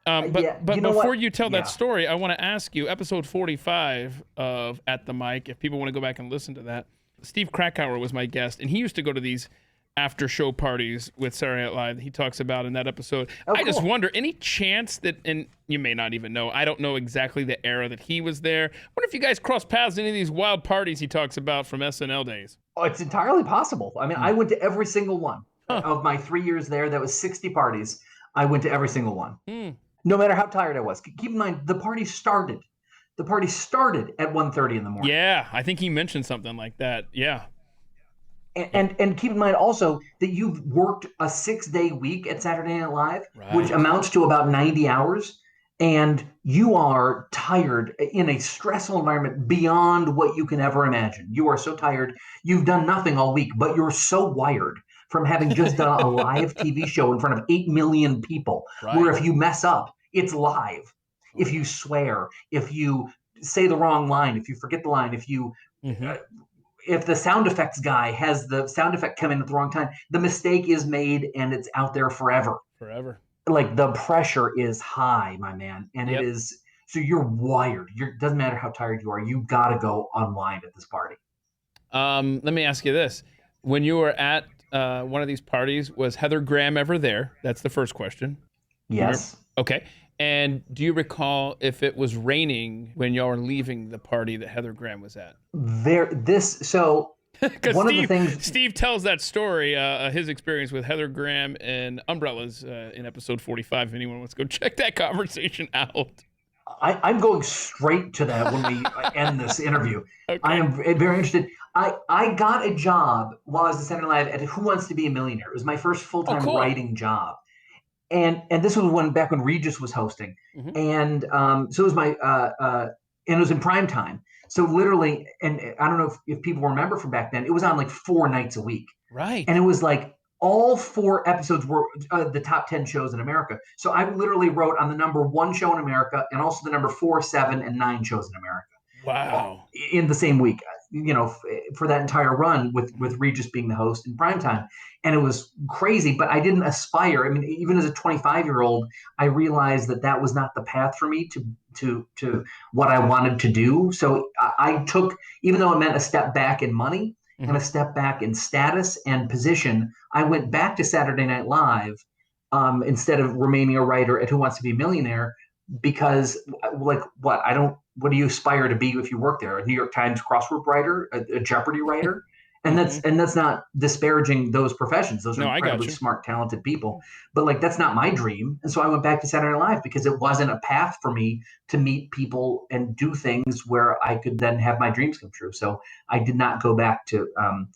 But before you tell that story, I want to ask you, episode 45 of At the Mic, if people want to go back and listen to that, Steve Krakauer was my guest, and he used to go to these after-show parties with Saturday Night Live. He talks about in that episode. I just wonder, any chance that, and you may not even know, I don't know exactly the era that he was there. I wonder if you guys crossed paths in any of these wild parties he talks about from SNL days. Oh, it's entirely possible. I mean, I went to every single one of my 3 years there. That was 60 parties. I went to every single one. No matter how tired I was. Keep in mind, the party started at 1:30 in the morning. Yeah, I think he mentioned something like that. Yeah. And keep in mind also that you've worked a 6-day week at Saturday Night Live, which amounts to about 90 hours, and you are tired in a stressful environment beyond what you can ever imagine. You are so tired. You've done nothing all week, but you're so wired from having just done a live TV show in front of 8 million people, where if you mess up, it's live. If you swear, if you say the wrong line, if you forget the line, if you if the sound effects guy has the sound effect come in at the wrong time, the mistake is made and it's out there forever. Forever. Like the pressure is high, my man, and Yep. it is. So you're wired. Doesn't matter how tired you are. You got to go unwind at this party. Let me ask you this: when you were at one of these parties, was Heather Graham ever there? That's the first question. Yes. Okay. And do you recall if it was raining when y'all were leaving the party that Heather Graham was at? Because One of the things Steve tells that story, his experience with Heather Graham and umbrellas in episode 45. If anyone wants to go check that conversation out. I'm going straight to that when we end this interview. Okay. I am very interested. I got a job while I was at Saturday Night Live at Who Wants to Be a Millionaire. It was my first full-time writing job. And this was back when Regis was hosting. Mm-hmm. And so it was and it was in prime time. So literally, and I don't know if people remember from back then, it was on like 4 nights a week. Right. And it was like all 4 episodes were the top 10 shows in America. So I literally wrote on the number 1 show in America and also the number 4, 7, and 9 shows in America. Wow. In the same week, for that entire run with Regis being the host in primetime. And it was crazy, but I didn't aspire. I mean, even as a 25-year-old, I realized that was not the path for me to what I wanted to do. So I took, even though it meant a step back in money and a step back in status and position, I went back to Saturday Night Live instead of remaining a writer at Who Wants to Be a Millionaire, because what do you aspire to be if you work there? A New York Times crossword writer, a Jeopardy writer? And that's not disparaging those professions. Those are incredibly smart, talented people. But that's not my dream. And so I went back to Saturday Night Live because it wasn't a path for me to meet people and do things where I could then have my dreams come true. So I did not go back to and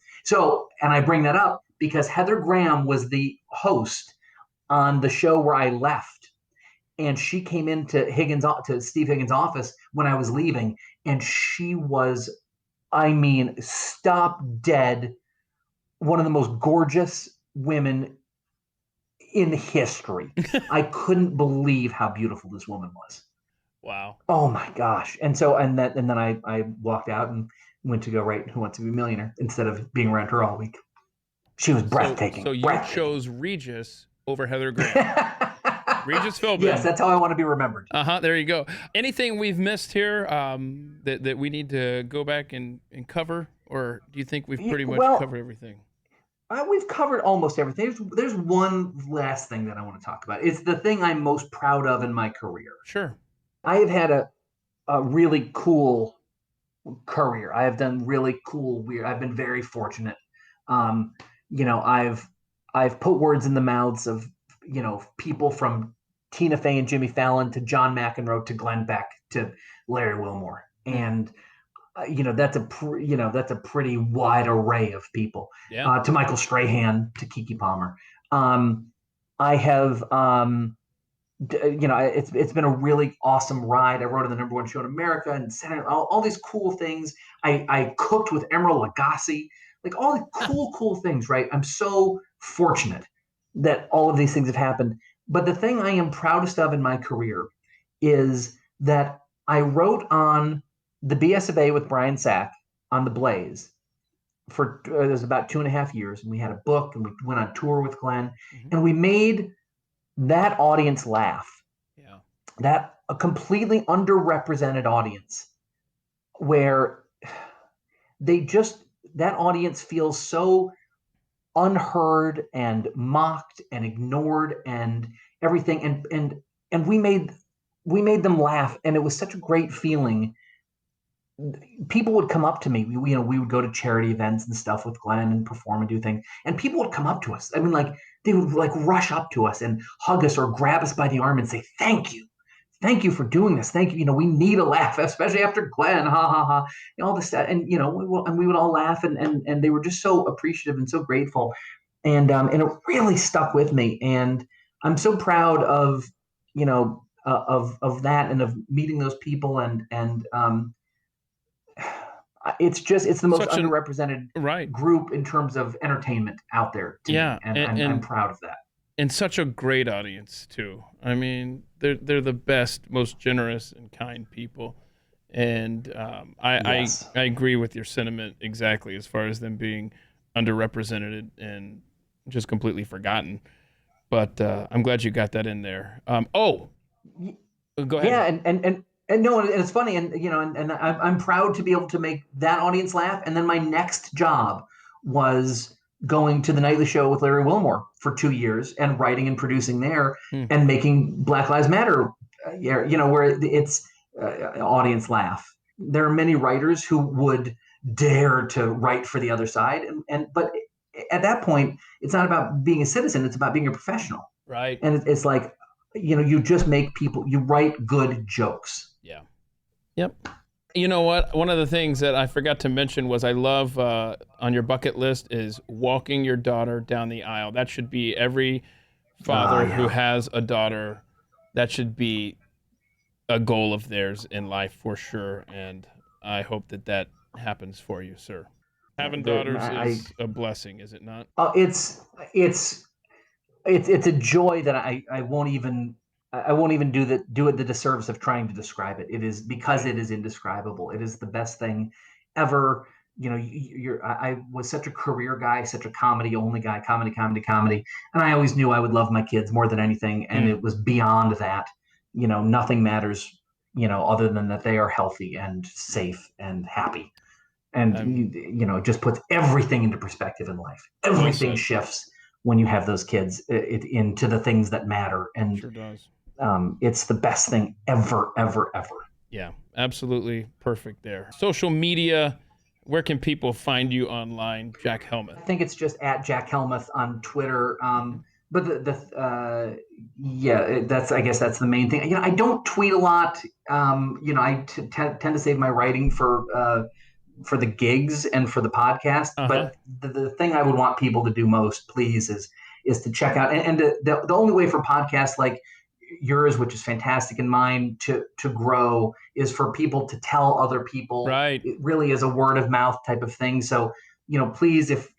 I bring that up because Heather Graham was the host on the show where I left. And she came into Steve Higgins' office when I was leaving, and she was, stop dead, one of the most gorgeous women in history. I couldn't believe how beautiful this woman was. Wow. Oh my gosh! And then I walked out and went to go write Who Wants to Be a Millionaire instead of being around her all week. She was breathtaking. So you chose Regis over Heather Graham. Regis Philbin. Yes, that's how I want to be remembered. There you go. Anything we've missed here that we need to go back and cover, or do you think we've pretty much covered everything? We've covered almost everything. There's one last thing that I want to talk about. It's the thing I'm most proud of in my career. Sure. I have had a really cool career. I have done really cool, weird. I've been very fortunate. I've put words in the mouths of people from Tina Fey and Jimmy Fallon to John McEnroe to Glenn Beck to Larry Wilmore, and that's a pretty wide array of people. Yeah. To Michael Strahan to Keke Palmer. I have it's been a really awesome ride. I wrote on the number 1 show in America and all these cool things. I cooked with Emeril Lagasse, all the cool things. Right. I'm so fortunate that all of these things have happened. But the thing I am proudest of in my career is that I wrote on the BS of A with Brian Sack on The Blaze for it was about 2.5 years. And we had a book and we went on tour with Glenn and we made that audience laugh. Yeah. That a completely underrepresented audience where that audience feels so unheard and mocked and ignored and everything, and we made them laugh, and it was such a great feeling. People would come up to me. We would go to charity events and stuff with Glenn and perform and do things, and people would come up to us. I mean, they would rush up to us and hug us or grab us by the arm and say, "Thank you for doing this. Thank you. We need a laugh, especially after Glenn. Ha ha ha." All this stuff, and we would all laugh, and they were just so appreciative and so grateful, and it really stuck with me. And I'm so proud of that and of meeting those people, and it's the most underrepresented group in terms of entertainment out there. Yeah, me, and I'm proud of that. And such a great audience too. I mean, they're the best, most generous and kind people. And Yes. I agree with your sentiment exactly as far as them being underrepresented and just completely forgotten. But I'm glad you got that in there. Go ahead. Yeah, and no, and it's funny, and and I'm proud to be able to make that audience laugh. And then my next job was going to the nightly show with Larry Wilmore for 2 years and writing and producing there and making Black Lives Matter, where it's audience laugh. There are many writers who would dare to write for the other side, but at that point, it's not about being a citizen; it's about being a professional. Right. And it's like, you just make people, you write good jokes. Yeah. Yep. You know what? One of the things that I forgot to mention was I love on your bucket list is walking your daughter down the aisle. That should be every father who has a daughter. That should be a goal of theirs in life for sure. And I hope that happens for you, sir. Having daughters is a blessing, is it not? It's a joy that I won't even do it the disservice of trying to describe it. It is because it is indescribable. It is the best thing ever. I was such a career guy, such a comedy only guy, comedy, and I always knew I would love my kids more than anything. And it was beyond that. Nothing matters, other than that they are healthy and safe and happy. And it just puts everything into perspective in life. Everything shifts when you have those kids into the things that matter. And sure does. It's the best thing ever, ever, ever. Yeah, absolutely perfect there. Social media, where can people find you online, Jack Helmuth? I think it's just at Jack Helmuth on Twitter. But I guess that's the main thing. I don't tweet a lot. I tend to save my writing for the gigs and for the podcast. But the thing I would want people to do most, please, is to check out. And the only way for podcasts like yours, which is fantastic, and mine to grow, is for people to tell other people. Right. It really is a word of mouth type of thing. So, please, if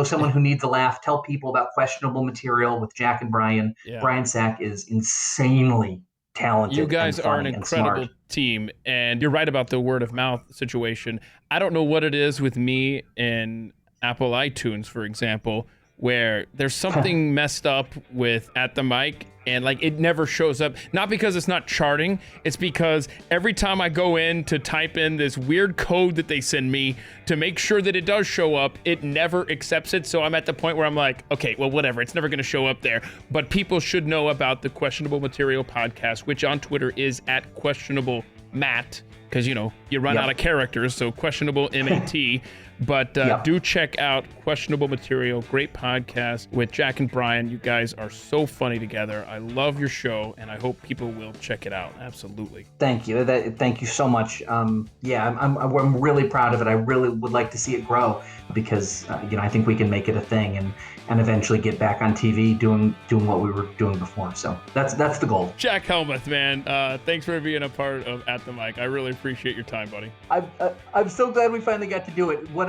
someone who needs a laugh, tell people about Questionable Material with Jack and Brian. Yeah. Brian Sack is insanely talented. You guys and are an funny incredible team, and you're right about the word of mouth situation. I don't know what it is with me and Apple iTunes, for example, where there's something messed up with At the Mic, and it never shows up. Not because it's not charting, it's because every time I go in to type in this weird code that they send me to make sure that it does show up, it never accepts it. So I'm at the point where I'm like, okay, well, whatever, it's never going to show up there. But people should know about the Questionable Material podcast, which on Twitter is at Questionable Matt, because you run out of characters, so Questionable MAT. But do check out Questionable Material. Great podcast with Jack and Brian. You guys are so funny together. I love your show, and I hope people will check it out. Absolutely. Thank you. Thank you so much. I'm really proud of it. I really would like to see it grow because I think we can make it a thing and eventually get back on TV doing what we were doing before. So that's the goal. Jack Helmuth, man. Thanks for being a part of At the Mic. I really appreciate your time, buddy. I'm so glad we finally got to do it. What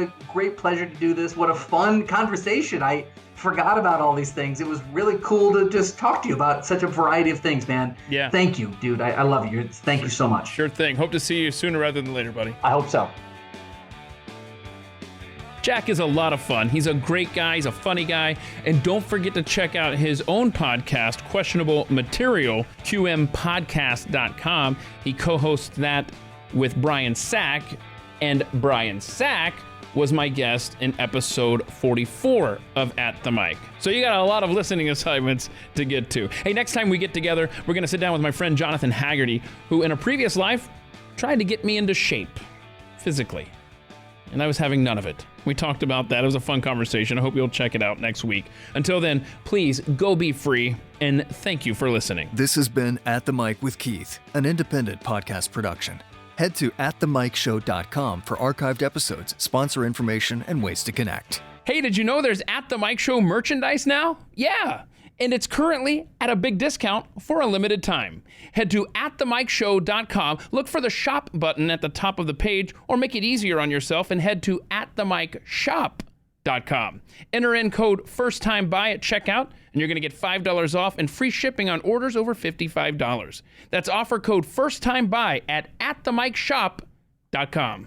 a great pleasure to do this. What a fun conversation. I forgot about all these things. It was really cool to just talk to you about such a variety of things, man. Yeah. Thank you, dude. I love you. Thank you so much. Sure thing. Hope to see you sooner rather than later, buddy. I hope so. Jack is a lot of fun. He's a great guy. He's a funny guy. And don't forget to check out his own podcast, Questionable Material, QMpodcast.com. He co-hosts that with Brian Sack, and Brian Sack was my guest in episode 44 of At the Mic. So you got a lot of listening assignments to get to. Hey, next time we get together, we're going to sit down with my friend Jonathan Haggerty, who in a previous life tried to get me into shape physically. And I was having none of it. We talked about that. It was a fun conversation. I hope you'll check it out next week. Until then, please go be free, and thank you for listening. This has been At the Mic with Keith, an independent podcast production. Head to atthemicshow.com for archived episodes, sponsor information, and ways to connect. Hey, did you know there's At the Mic Show merchandise now? Yeah. And it's currently at a big discount for a limited time. Head to atthemicshow.com, look for the shop button at the top of the page, or make it easier on yourself and head to atthemicshop.com. atthemikeshop.com. Enter in code FIRSTTIMEBUY at checkout, and you're going to get $5 off and free shipping on orders over $55. That's offer code FIRSTTIMEBUY at atthemikeshop.com.